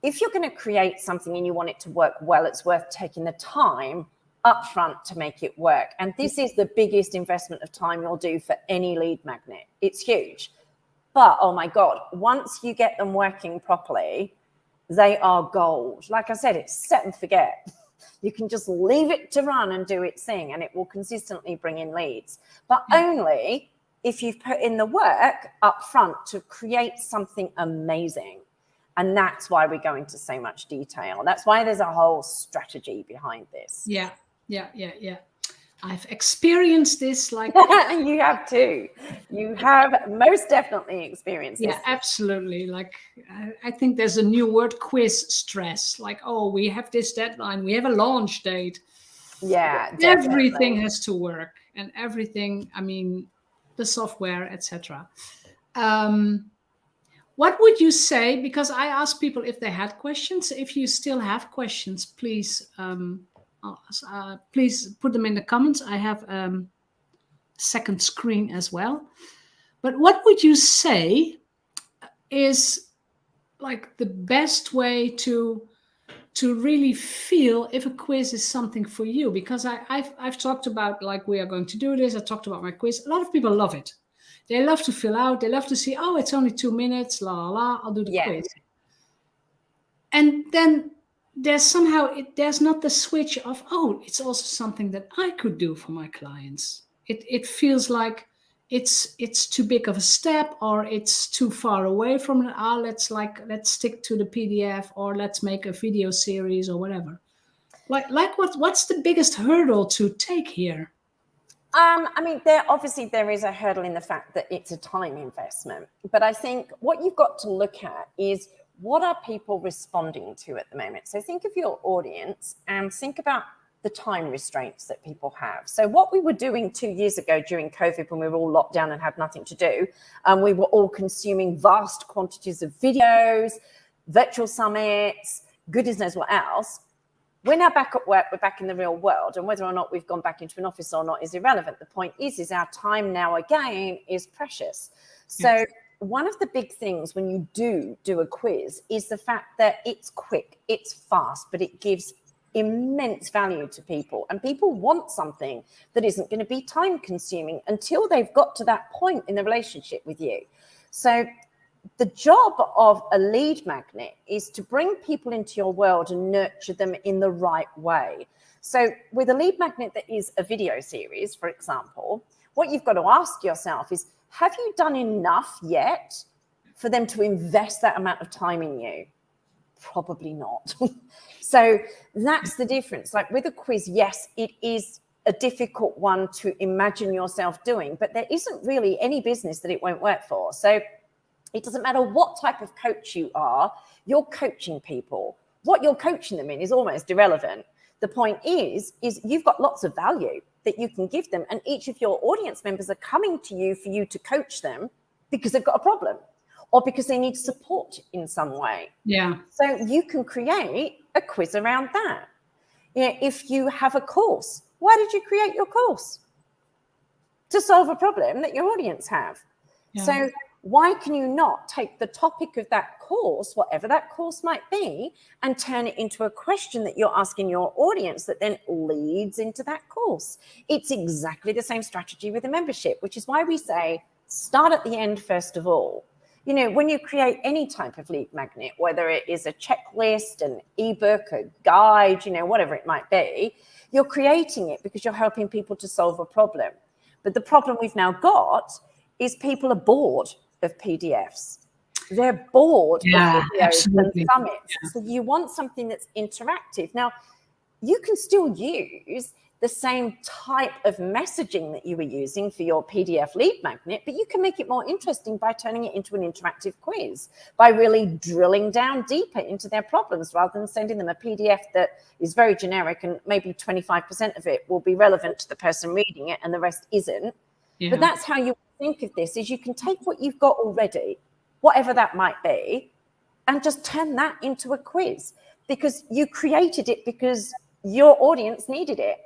If you're going to create something and you want it to work well, it's worth taking the time upfront to make it work. And this is the biggest investment of time you'll do for any lead magnet. It's huge. But, oh my God, once you get them working properly, they are gold. Like I said, it's set and forget. You can just leave it to run and do its thing, and it will consistently bring in leads. But only if you've put in the work up front to create something amazing. And that's why we go into so much detail. That's why there's a whole strategy behind this. Yeah. I've experienced this like you have too. You have most definitely experienced this. Yeah, absolutely. Like I think there's a new word, quiz stress. Like, oh, we have this deadline, we have a launch date. Yeah, definitely. Everything has to work, and everything, I mean, the software, etc. What would you say, because I asked people if they had questions. If you still have questions, please please put them in the comments. I have second screen as well. But what would you say is like the best way to really feel if a quiz is something for you? Because I've talked about, like, we are going to do this. I talked about my quiz. A lot of people love it. They love to fill out. They love to see, oh, it's only 2 minutes. La la la. I'll do the quiz. And then there's somehow there's not the switch of, oh, it's also something that I could do for my clients. It feels like it's too big of a step, or it's too far away from it. Let's stick to the PDF, or let's make a video series or whatever. Like what's the biggest hurdle to take here? I mean, there is a hurdle in the fact that it's a time investment. But I think what you've got to look at is, what are people responding to at the moment? So think of your audience and think about the time restraints that people have. So what we were doing 2 years ago during COVID, when we were all locked down and had nothing to do, we were all consuming vast quantities of videos, virtual summits, goodness knows what else. We're now back at work, we're back in the real world, and whether or not we've gone back into an office or not is irrelevant. The point is our time now again is precious. So yes. One of the big things when you do a quiz is the fact that it's quick, it's fast, but it gives immense value to people, and people want something that isn't going to be time consuming until they've got to that point in the relationship with you. So the job of a lead magnet is to bring people into your world and nurture them in the right way. So with a lead magnet that is a video series, for example, what you've got to ask yourself is, have you done enough yet for them to invest that amount of time in you? Probably not. So that's the difference. Like with a quiz, yes, it is a difficult one to imagine yourself doing, but there isn't really any business that it won't work for. So it doesn't matter what type of coach you are, you're coaching people. What you're coaching them in is almost irrelevant. The point is you've got lots of value that you can give them, and each of your audience members are coming to you for you to coach them because they've got a problem or because they need support in some way. Yeah. So you can create a quiz around that. You know, if you have a course, why did you create your course? To solve a problem that your audience have. Yeah. So why can you not take the topic of that course, whatever that course might be, and turn it into a question that you're asking your audience that then leads into that course? It's exactly the same strategy with a membership, which is why we say start at the end first of all. You know, when you create any type of lead magnet, whether it is a checklist, an ebook, a guide, you know, whatever it might be, you're creating it because you're helping people to solve a problem. But the problem we've now got is people are bored of PDFs. They're bored of videos absolutely. And summits. Yeah. So you want something that's interactive. Now, you can still use the same type of messaging that you were using for your PDF lead magnet, but you can make it more interesting by turning it into an interactive quiz, by really drilling down deeper into their problems rather than sending them a PDF that is very generic and maybe 25% of it will be relevant to the person reading it and the rest isn't. Yeah. But that's how you think of this, is you can take what you've got already, whatever that might be, and just turn that into a quiz because you created it because your audience needed it.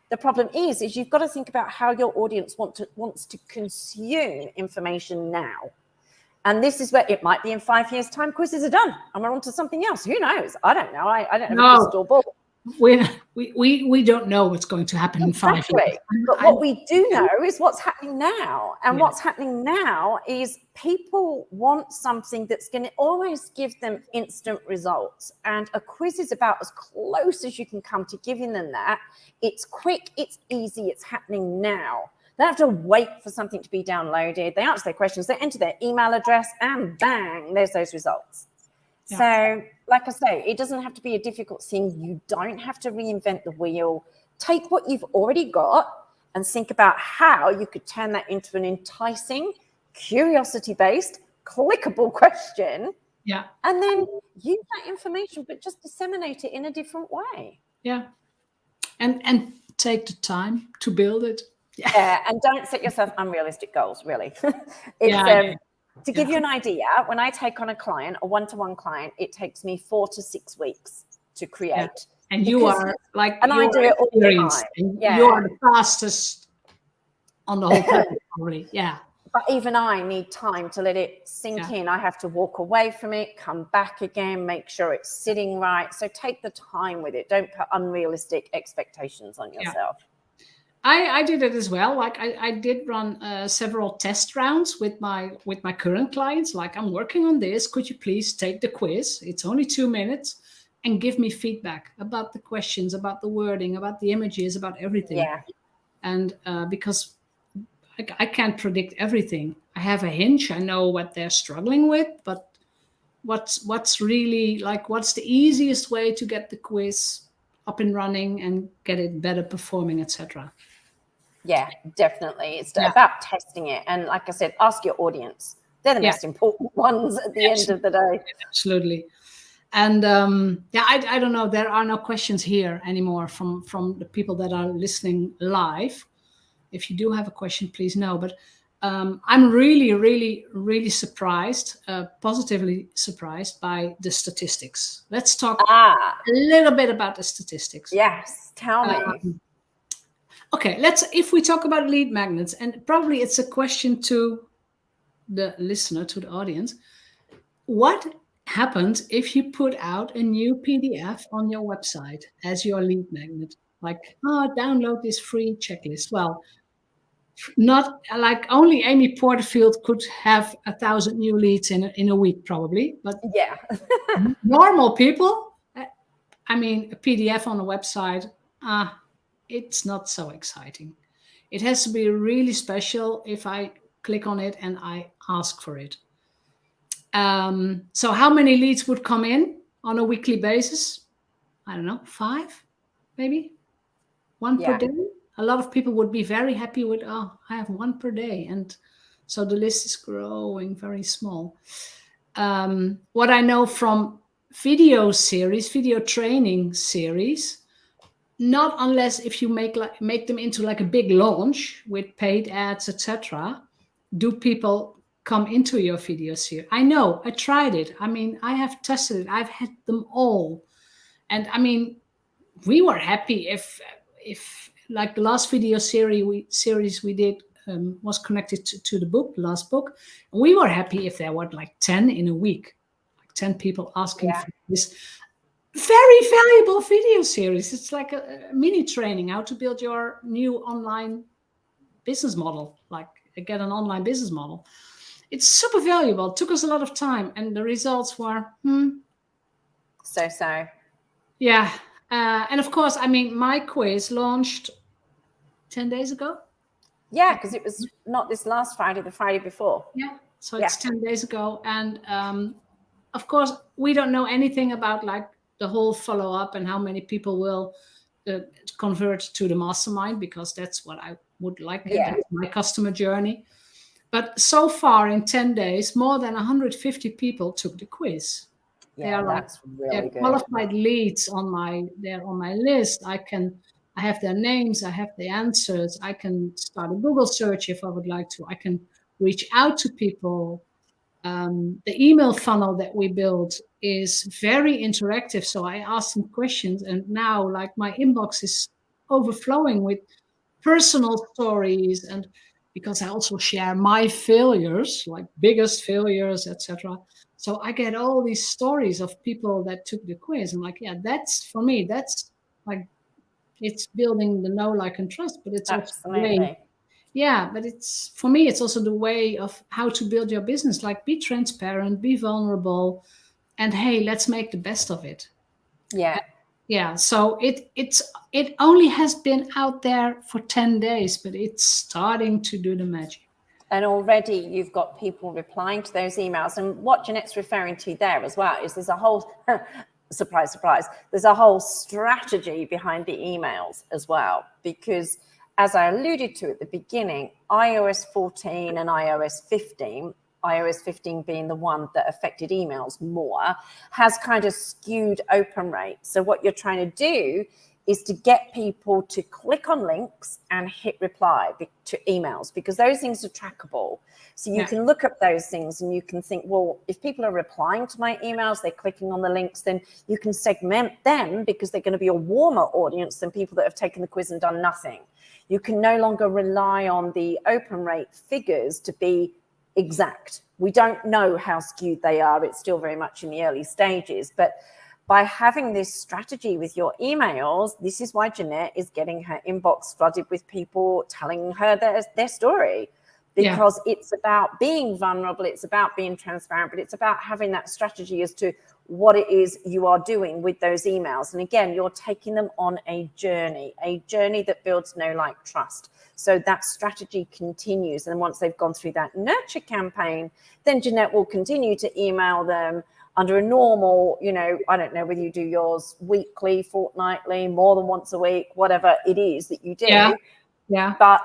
The problem is you've got to think about how your audience wants to consume information now. And this is where it might be in 5 years' time, quizzes are done and we're on to something else. Who knows? I don't know. I don't have a crystal ball. We don't know what's going to happen in 5 years. But what we do know is what's happening now. And what's happening now is people want something that's going to always give them instant results. And a quiz is about as close as you can come to giving them that. It's quick, it's easy, it's happening now. They don't have to wait for something to be downloaded. They answer their questions, they enter their email address, and bang, there's those results. Yeah. So, like I say, it doesn't have to be a difficult thing. You don't have to reinvent the wheel. Take what you've already got and think about how you could turn that into an enticing, curiosity-based, clickable question. Yeah. And then use that information, but just disseminate it in a different way. Yeah. And take the time to build it. Yeah. And don't set yourself unrealistic goals, really. To give you an idea, when I take on a client, a one-to-one client, it takes me 4 to 6 weeks to create. Yeah. And you are like, and I do it all the time. Yeah. You are the fastest on the whole planet, probably. Yeah. But even I need time to let it sink in. I have to walk away from it, come back again, make sure it's sitting right. So take the time with it. Don't put unrealistic expectations on yourself. I did it as well. Like I did run several test rounds with my current clients. Like, I'm working on this. Could you please take the quiz? It's only 2 minutes, and give me feedback about the questions, about the wording, about the images, about everything. Yeah. And because I can't predict everything. I have a hinge. I know what they're struggling with, but what's really like, what's the easiest way to get the quiz up and running and get it better performing, etc. Yeah, definitely. It's about testing it. And like I said, ask your audience. They're the most important ones at the end of the day. Absolutely. And I don't know. There are no questions here anymore from the people that are listening live. If you do have a question, please know. But I'm really, really, really surprised, positively surprised by the statistics. Let's talk a little bit about the statistics. Yes, tell me. Okay, if we talk about lead magnets, and probably it's a question to the listener, to the audience. What happens if you put out a new PDF on your website as your lead magnet? Like, download this free checklist. Well, not like only Amy Porterfield could have 1,000 new leads in a week, probably. But normal people, I mean, a PDF on a website, it's not so exciting. It has to be really special if I click on it and I ask for it. So how many leads would come in on a weekly basis? I don't know, 5, maybe 1 per day. A lot of people would be very happy with, I have 1 per day. And so the list is growing very small. What I know from video training series, not unless if you make them into like a big launch with paid ads, etc., do people come into your video series. I know, I tried it. I mean, I have tested it. I've had them all. And I mean, we were happy if like the last video series we did was connected to the last book. And we were happy if there were like 10 in a week, like 10 people asking for this very valuable video series. It's like a mini training, how to build your new online business model, like get an online business model. It's super valuable. It took us a lot of time, and the results were so. Yeah. And of course, I mean, my quiz launched 10 days ago. Yeah, because it was not this last Friday, the Friday before. Yeah. So it's 10 days ago. And of course, we don't know anything about like the whole follow-up and how many people will convert to the mastermind, because that's what I would like. That's my customer journey. But so far in 10 days, more than 150 people took the quiz. Yeah, that's really good. Qualified leads on my list. I have their names, I have the answers. I can start a Google search if I would like to. I can reach out to people. The email funnel that we built is very interactive. So I ask them questions, and now like my inbox is overflowing with personal stories, and because I also share my failures, like biggest failures, etc. So I get all these stories of people that took the quiz. I'm like, that's for me, that's like, it's building the know, like, and trust, but it's also the way, but it's, for me, it's also the way of how to build your business. Like, be transparent, be vulnerable, and hey, let's make the best of it. Yeah. Yeah, so it only has been out there for 10 days, but it's starting to do the magic. And already you've got people replying to those emails. And what Jeanette's referring to there as well is there's a whole, surprise, surprise, there's a whole strategy behind the emails as well. Because as I alluded to at the beginning, iOS 14 and iOS 15, iOS 15 being the one that affected emails more, has kind of skewed open rate. So what you're trying to do is to get people to click on links and hit reply to emails, because those things are trackable. So you can look at those things and you can think, well, if people are replying to my emails, they're clicking on the links, then you can segment them because they're going to be a warmer audience than people that have taken the quiz and done nothing. You can no longer rely on the open rate figures to be exact. We don't know how skewed they are. It's still very much in the early stages, but by having this strategy with your emails, this is why Jeanette is getting her inbox flooded with people telling her their story, because it's about being vulnerable, it's about being transparent, but it's about having that strategy as to what it is you are doing with those emails. And again, you're taking them on a journey that builds know, like, trust. So that strategy continues. And once they've gone through that nurture campaign, then Jeanette will continue to email them under a normal, I don't know whether you do yours weekly, fortnightly, more than once a week, whatever it is that you do. Yeah. But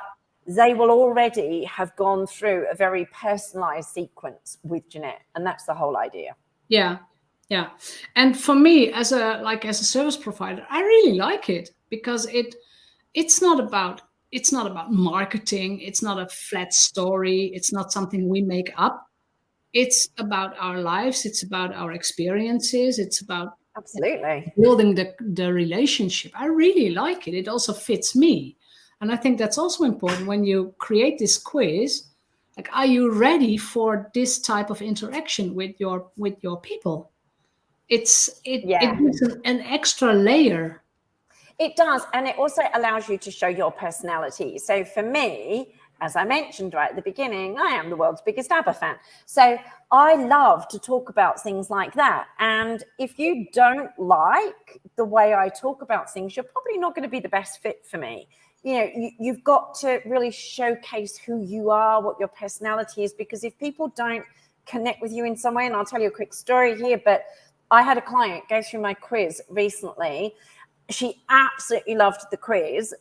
they will already have gone through a very personalized sequence with Jeanette. And that's the whole idea. Yeah. Yeah. And for me, as a service provider, I really like it, because it's not about marketing. It's not a flat story. It's not something we make up. It's about our lives. It's about our experiences. It's about absolutely building the relationship. I really like it. It also fits me. And I think that's also important when you create this quiz. Like, are you ready for this type of interaction with your people? It gives an extra layer. It does. And it also allows you to show your personality. So for me, as I mentioned right at the beginning, I am the world's biggest ABBA fan. So I love to talk about things like that. And if you don't like the way I talk about things, you're probably not going to be the best fit for me. You've got to really showcase who you are, what your personality is, because if people don't connect with you in some way, and I'll tell you a quick story here, but I had a client go through my quiz recently. She absolutely loved the quiz.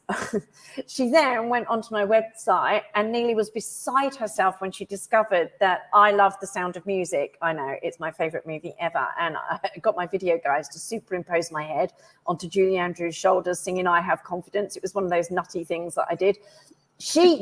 She then went onto my website and nearly was beside herself when she discovered that I love The Sound of Music. I know, it's my favorite movie ever. And I got my video guys to superimpose my head onto Julie Andrews' shoulders singing I Have Confidence. It was one of those nutty things that I did.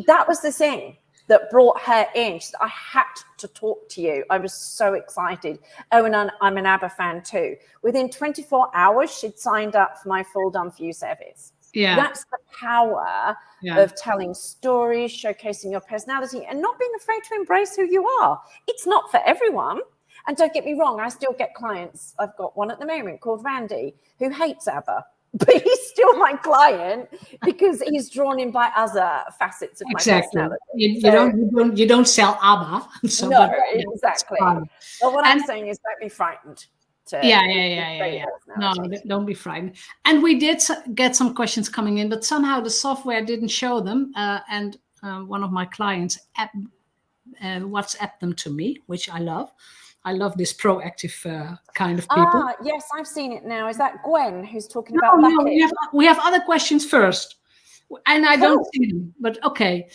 That was the thing that brought her in. She said, I had to talk to you. I was so excited. Oh, and I'm an ABBA fan too. Within 24 hours, she'd signed up for my full Done For You service. Yeah. That's the power of telling stories, showcasing your personality, and not being afraid to embrace who you are. It's not for everyone. And don't get me wrong, I still get clients. I've got one at the moment called Randy who hates ABBA. But he's still my client because he's drawn in by other facets of my personality. You don't sell ABBA. So, no, exactly. But what I'm saying is, don't be frightened. No, don't be frightened. And we did get some questions coming in, but somehow the software didn't show them. And one of my clients WhatsApped them to me, which I love. I love this proactive kind of people. Yes, I've seen it now. Is that Gwen who's talking about No, we have other questions first. And I don't see them, but okay.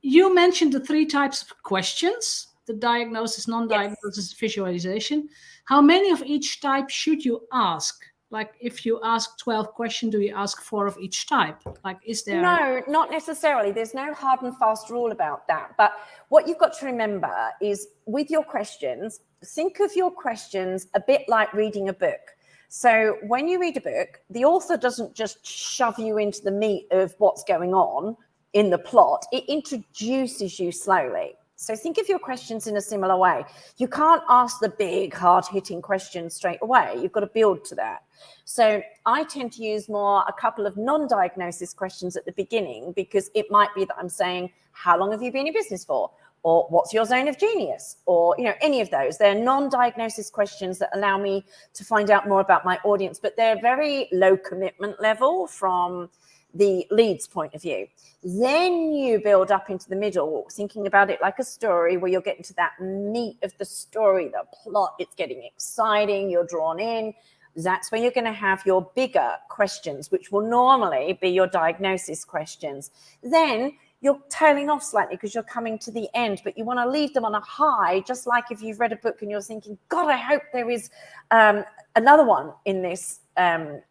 You mentioned the 3 types of questions: the diagnosis, non-diagnosis, visualization. How many of each type should you ask? Like, if you ask 12 questions, do you ask 4 of each type? Like, is there... No, not necessarily. There's no hard and fast rule about that. But what you've got to remember is, with your questions, think of your questions a bit like reading a book. So when you read a book, the author doesn't just shove you into the meat of what's going on in the plot. It introduces you slowly. So think of your questions in a similar way. You can't ask the big, hard-hitting questions straight away. You've got to build to that. So I tend to use more a couple of non-diagnosis questions at the beginning, because it might be that I'm saying, how long have you been in business for? or what's your zone of genius, or any of those. They're non-diagnosis questions that allow me to find out more about my audience, but they're very low commitment level from the lead's point of view. Then you build up into the middle, thinking about it like a story, where you're getting to that meat of the story, the plot. It's getting exciting, you're drawn in. That's where you're going to have your bigger questions, which will normally be your diagnosis questions. Then you're tailing off slightly because you're coming to the end, but you want to leave them on a high, just like if you've read a book and you're thinking, God, I hope there is another one in this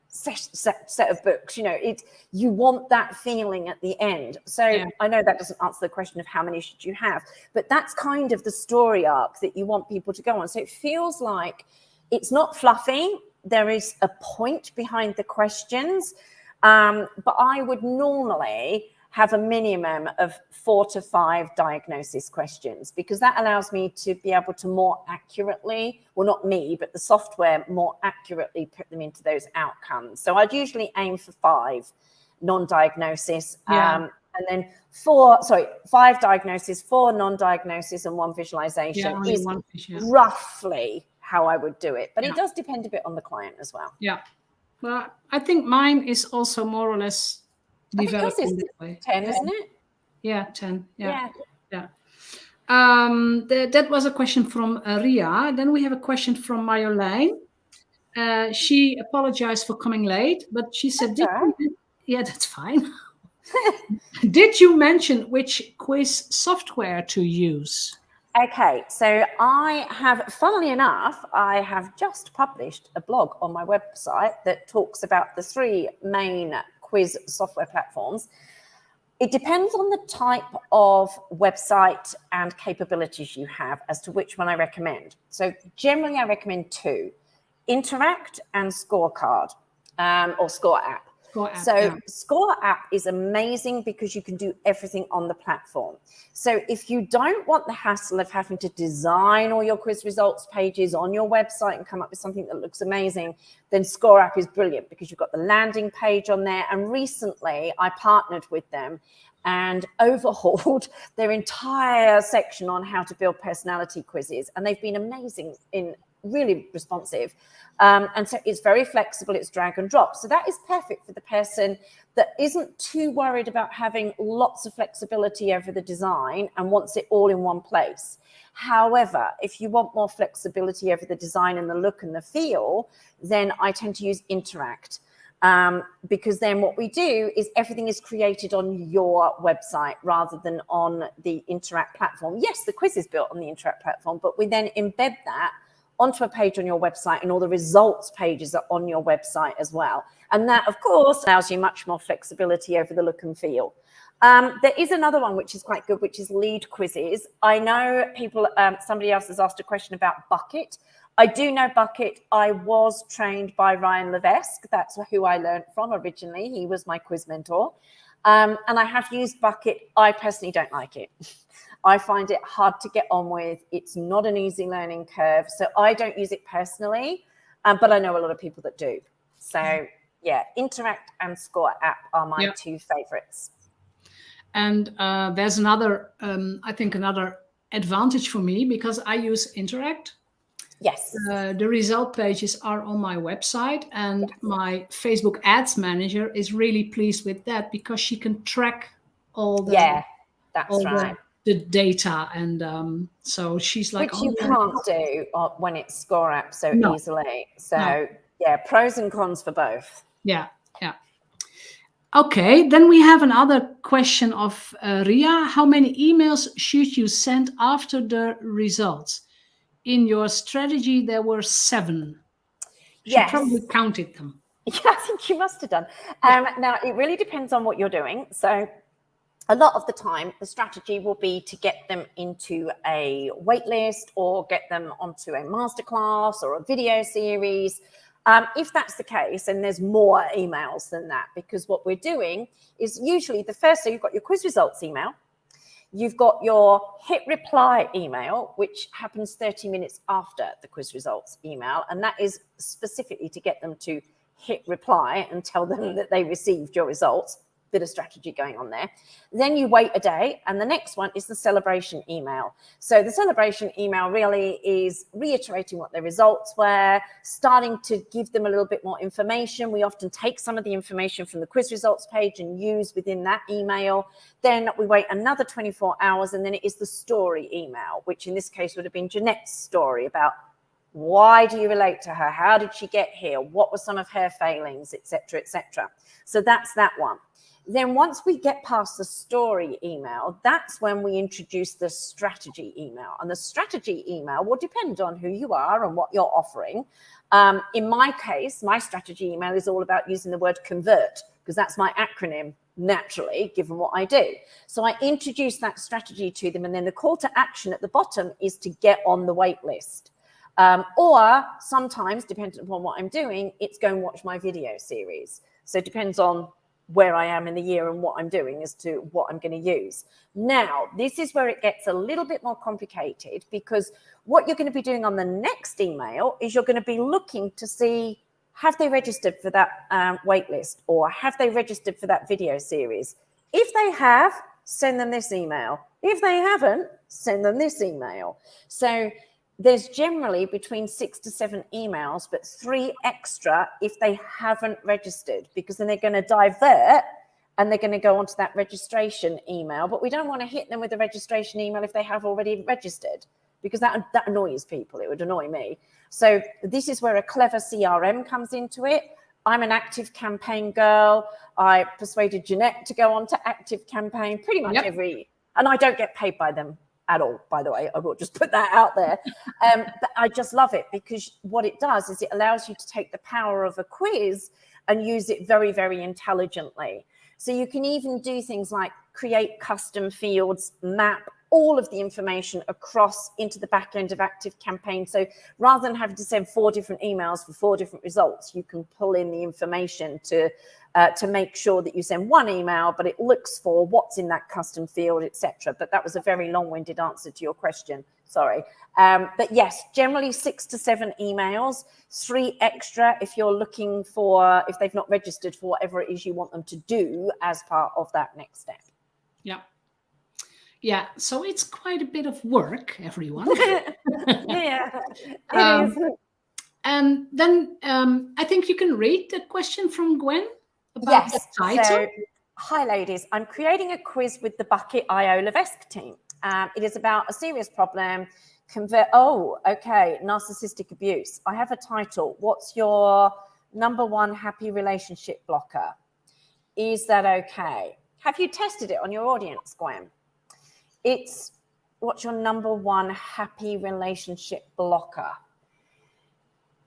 set of books. You want that feeling at the end. So I know that doesn't answer the question of how many should you have, but that's kind of the story arc that you want people to go on. So it feels like it's not fluffy. There is a point behind the questions, but I would normally have a minimum of 4 to 5 diagnosis questions, because that allows me to be able to more accurately, well, not me, but the software more accurately put them into those outcomes. So I'd usually aim for 5 non-diagnosis, and then 5 diagnosis, 4 non-diagnosis, and 1 visualization is roughly how I would do it. But it does depend a bit on the client as well. Yeah. Well, I think mine is also more or less developed in that way. 10, isn't it? Yeah, 10. Yeah. That was a question from Ria. Then we have a question from Mayo Lang. She apologized for coming late, but she said, yeah, that's fine. Did you mention which quiz software to use? Okay, so funnily enough, I have just published a blog on my website that talks about the 3 main quiz software platforms. It depends on the type of website and capabilities you have as to which one I recommend. So generally I recommend 2, Interact and Scorecard, or Score App. Score App is amazing because you can do everything on the platform. So if you don't want the hassle of having to design all your quiz results pages on your website and come up with something that looks amazing, then Score App is brilliant because you've got the landing page on there. And recently I partnered with them and overhauled their entire section on how to build personality quizzes. And they've been amazing, really responsive. And so it's very flexible, it's drag and drop. So that is perfect for the person that isn't too worried about having lots of flexibility over the design and wants it all in one place. However, if you want more flexibility over the design and the look and the feel, then I tend to use Interact. Because then what we do is everything is created on your website rather than on the Interact platform. Yes, the quiz is built on the Interact platform, but we then embed that onto a page on your website, and all the results pages are on your website as well. And that, of course, allows you much more flexibility over the look and feel. There is another one which is quite good, which is lead quizzes. I know people, somebody else has asked a question about Bucket. I do know Bucket. I was trained by Ryan Levesque. That's who I learned from originally. He was my quiz mentor. And I have used Bucket. I personally don't like it. I find it hard to get on with. It's not an easy learning curve. So I don't use it personally, but I know a lot of people that do. So yeah, Interact and Score App are my 2 favorites. And there's another, I think another advantage for me because I use Interact. Yes. The result pages are on my website, and my Facebook Ads Manager is really pleased with that because she can track all the the data, and so she's like, which you can't do when it's Score App so easily. So yeah, pros and cons for both. Yeah. Okay, then we have another question of Ria. How many emails should you send after the results? In your strategy, there were 7. She probably counted them. Yeah, I think you must have done. Now, it really depends on what you're doing. So a lot of the time, the strategy will be to get them into a wait list or get them onto a masterclass or a video series. If that's the case, and there's more emails than that, because what we're doing is usually so you've got your quiz results email, you've got your hit reply email, which happens 30 minutes after the quiz results email, and that is specifically to get them to hit reply and tell them that they received your results. bit of strategy going on there. Then you wait a day, and the next one is the celebration email. So the celebration email really is reiterating what their results were, starting to give them a little bit more information. We often take some of the information from the quiz results page and use within that email. Then we wait another 24 hours, and then it is the story email, which in this case would have been Jeanette's story about why do you relate to her? How did she get here? What were some of her failings, etc., etc. So that's that one. Then once we get past the story email, that's when we introduce the strategy email. And the strategy email will depend on who you are and what you're offering. In my case, my strategy email is all about using the word convert, because that's my acronym, naturally, given what I do. So I introduce that strategy to them, and then the call to action at the bottom is to get on the wait list. Or sometimes, depending upon what I'm doing, it's go and watch my video series. So it depends on where I am in the year and what I'm doing as to what I'm going to use. Now, this is where it gets a little bit more complicated, because what you're going to be doing on the next email is you're going to be looking to see, have they registered for that wait list, or have they registered for that video series? If they have, send them this email. If they haven't, send them this email. So there's generally between 6 to 7 emails, but 3 extra if they haven't registered, because then they're going to divert and they're going to go onto that registration email. But we don't want to hit them with the registration email if they have already registered, because that annoys people. It would annoy me. So this is where a clever CRM comes into it. I'm an Active Campaign girl. I persuaded Jeanette to go on to Active Campaign pretty much every, and I don't get paid by them at all, by the way. I will just put that out there. But I just love it, because what it does is it allows you to take the power of a quiz and use it very, very intelligently. So you can even do things like create custom fields, map all of the information across into the back end of Active Campaign. So rather than having to send 4 different emails for 4 different results, you can pull in the information to make sure that you send one email, but it looks for what's in that custom field, etc. But that was a very long-winded answer to your question. Sorry. But yes, generally 6 to 7 emails, 3 extra if you're looking for, if they've not registered for whatever it is you want them to do as part of that next step. Yeah. Yeah. So it's quite a bit of work, everyone. Yeah, it is. And then I think you can read the question from Gwen about the title. So, hi ladies, I'm creating a quiz with the Bucket.io Levesque team. It is about a serious problem. Narcissistic abuse. I have a title. What's your #1 happy relationship blocker? Is that okay? Have you tested it on your audience, Gwen? It's what's your #1 happy relationship blocker?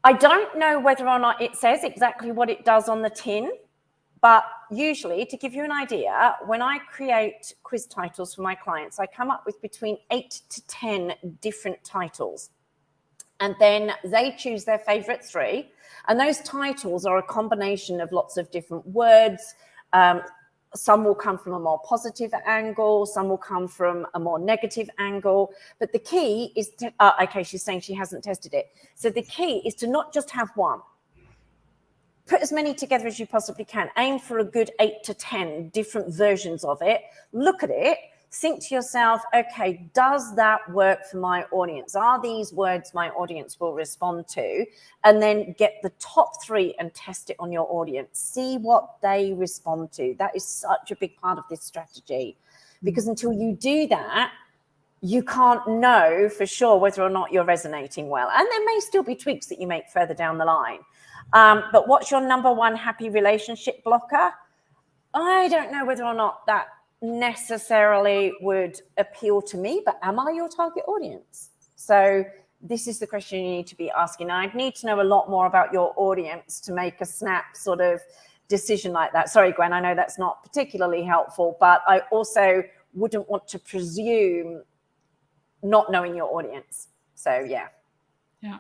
I don't know whether or not it says exactly what it does on the tin, but usually, to give you an idea, when I create quiz titles for my clients, I come up with between 8 to 10 different titles. And then they choose their favorite 3. And those titles are a combination of lots of different words. Some will come from a more positive angle. Some will come from a more negative angle. But the key is to, okay, she's saying she hasn't tested it. So the key is to not just have one. Put as many together as you possibly can. Aim for a good 8 to 10 different versions of it. Look at it. Think to yourself, okay, does that work for my audience? Are these words my audience will respond to? And then get the top 3 and test it on your audience. See what they respond to. That is such a big part of this strategy, because until you do that, you can't know for sure whether or not you're resonating well. And there may still be tweaks that you make further down the line. But what's your #1 happy relationship blocker? I don't know whether or not that necessarily would appeal to me, but am I your target audience? So this is the question you need to be asking. Now, I'd need to know a lot more about your audience to make a snap sort of decision like that. Sorry, Gwen, I know that's not particularly helpful, but I also wouldn't want to presume not knowing your audience. So yeah. Yeah.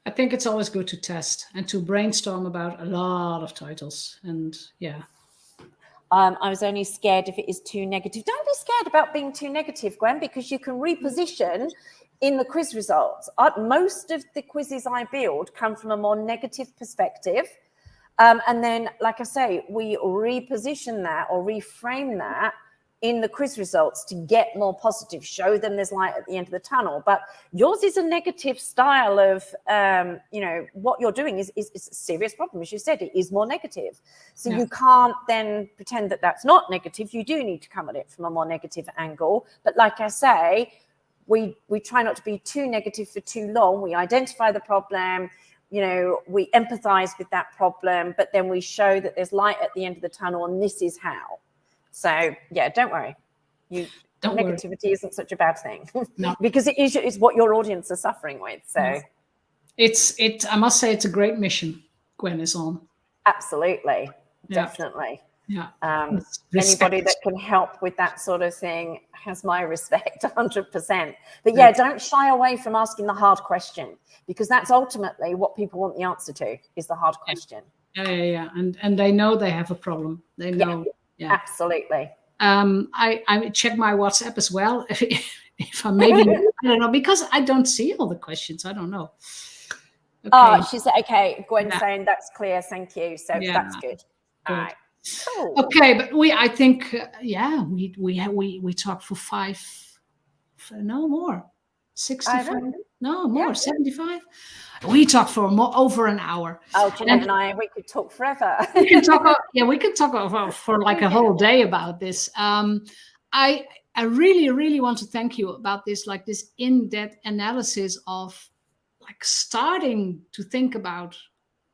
I think it's always good to test and to brainstorm about a lot of titles. And yeah. I was only scared if it is too negative. Don't be scared about being too negative, Gwen, because you can reposition in the quiz results. Most of the quizzes I build come from a more negative perspective. And then, like I say, we reposition that or reframe that in the quiz results to get more positive, show them there's light at the end of the tunnel. But yours is a negative style of, what you're doing is a serious problem. As you said, it is more negative. So you can't then pretend that that's not negative. You do need to come at it from a more negative angle. But like I say, we try not to be too negative for too long. We identify the problem, we empathize with that problem, but then we show that there's light at the end of the tunnel and this is how. So yeah, don't worry. Negativity isn't such a bad thing. No. Because it's what your audience are suffering with. So I must say it's a great mission Gwen is on. Absolutely. Definitely. Yeah. Anybody that can help with that sort of thing has my respect 100%. But yeah, don't shy away from asking the hard question, because that's ultimately what people want the answer to, is the hard question. Yeah. And they know they have a problem. They know. Yeah. Absolutely. I check my WhatsApp as well. If I maybe I don't know, because I don't see all the questions. I don't know. Okay. Oh, she said, okay, Gwen saying that's clear. Thank you. So that's good. All right. Cool. Okay, but I think we talked for 65, no more, 75. We talked for over an hour. Oh, Jeanette and I, we could talk forever. we could talk for like a whole day about this. I really, really want to thank you about this, like this in-depth analysis of like starting to think about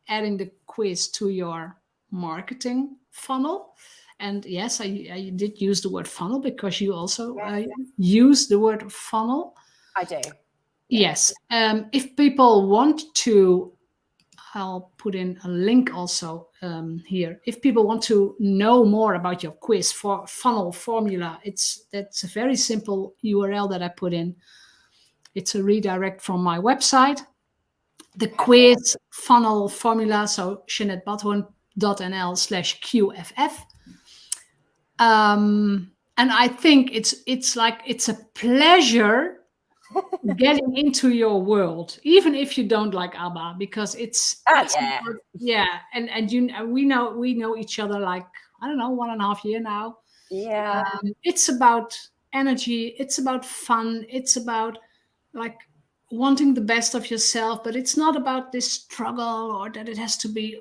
adding the quiz to your marketing funnel. And yes, I did use the word funnel because you also use the word funnel. I do. Yes. If people want to, I'll put in a link also here. If people want to know more about your quiz for funnel formula, that's a very simple URL that I put in. It's a redirect from my website. The quiz funnel formula, so JeanetteBadhoorn.nl/QFF. And I think it's a pleasure getting into your world, even if you don't like ABBA, because it's and we know each other like, I don't know, 1.5 years now. Yeah. It's about energy, it's about fun, it's about like wanting the best of yourself, but it's not about this struggle or that it has to be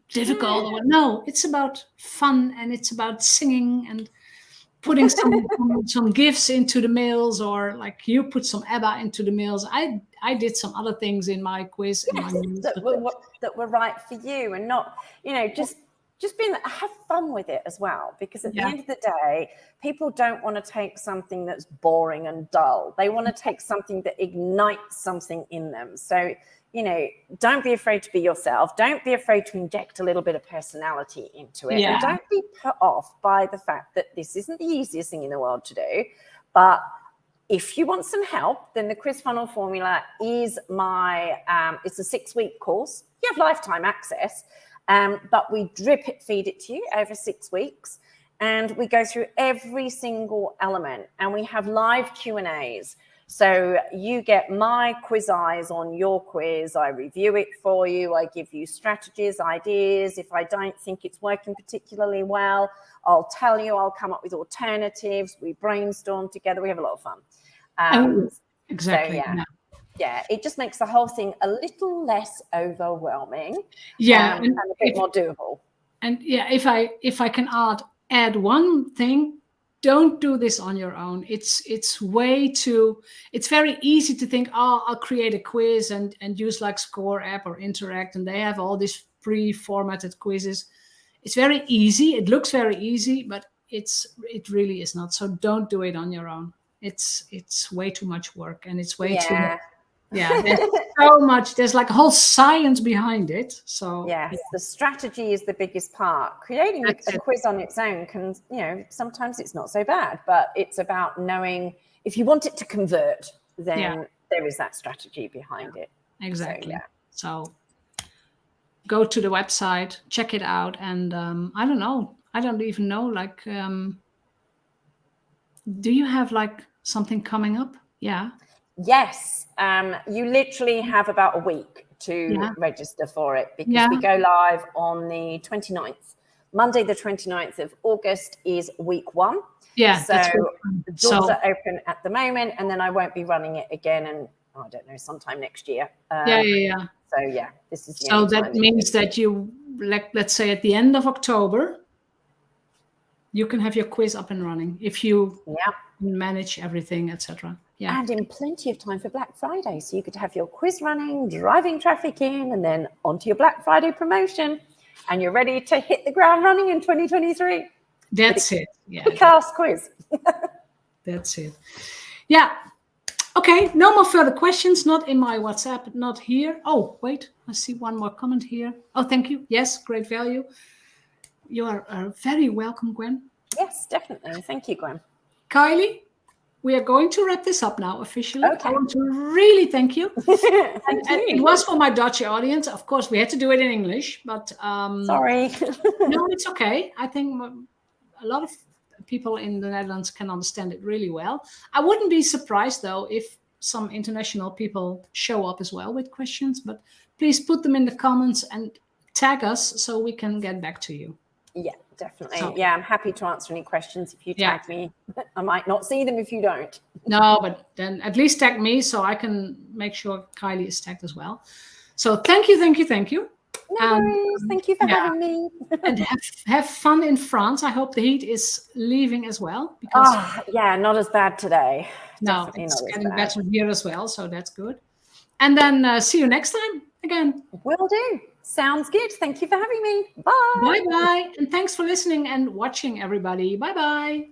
difficult. No, it's about fun, and it's about singing and putting some gifts into the mails, or like you put some ABBA into the mails. I did some other things in my quiz. That were right for you, and not, just being, have fun with it as well, because at the end of the day, people don't want to take something that's boring and dull. They want to take something that ignites something in them. So, don't be afraid to be yourself. Don't be afraid to inject a little bit of personality into it. And don't be put off by the fact that this isn't the easiest thing in the world to do. But if you want some help, then the quiz funnel formula is my, it's a 6-week course. You have lifetime access. But we drip feed it to you over 6 weeks, and we go through every single element, and we have live Q&As. So you get my quiz eyes on your quiz. I review it for you. I give you strategies, ideas. If I don't think it's working particularly well, I'll tell you. I'll come up with alternatives. We brainstorm together. We have a lot of fun. Exactly. So, yeah, it just makes the whole thing a little less overwhelming. And a bit more doable. And if I can add one thing, don't do this on your own. It's very easy to think, I'll create a quiz and use like Score app or Interact, and they have all these pre-formatted quizzes. It's very easy. It looks very easy, but it really is not. So don't do it on your own. It's way too much work, and it's way too much. Yeah, there's so much. There's like a whole science behind it. So yes, the strategy is the biggest part. Creating a quiz on its own can, sometimes it's not so bad, but it's about knowing if you want it to convert, then there is that strategy behind it. Exactly. So go to the website, check it out, and I don't even know. Like, do you have like something coming up? Yeah. Yes. You literally have about a week to register for it, because we go live on the 29th. Monday, the 29th of August is week 1. Yeah. So the doors are open at the moment, and then I won't be running it again. And I don't know, sometime next year. So yeah, this is the so that means that you, let's say at the end of October, you can have your quiz up and running if you manage everything, etc. Yeah. And in plenty of time for Black Friday. So you could have your quiz running, driving traffic in, and then onto your Black Friday promotion. And you're ready to hit the ground running in 2023. That's it. Yeah. Quick-ass quiz. That's it. Yeah. Okay. No more further questions. Not in my WhatsApp. Not here. Oh, wait. I see one more comment here. Oh, thank you. Yes. Great value. You are very welcome, Gwen. Yes, definitely. Thank you, Gwen. Kylie, we are going to wrap this up now officially. Okay. I want to really thank you. Thank you. It was for my Dutch audience. Of course, we had to do it in English, but sorry. No, it's okay. I think a lot of people in the Netherlands can understand it really well. I wouldn't be surprised, though, if some international people show up as well with questions, but please put them in the comments and tag us so we can get back to you. Yeah, definitely. So, I'm happy to answer any questions if you tag me. I might not see them if you don't. No, but then at least tag me so I can make sure Kylie is tagged as well. So thank you, thank you, thank you. No worries. Thank you for having me. And have fun in France. I hope the heat is leaving as well. Because not as bad today. No, definitely it's getting better here as well, so that's good. And then see you next time again. Will do. Sounds good. Thank you for having me. Bye. Bye-bye. And thanks for listening and watching, everybody. Bye-bye.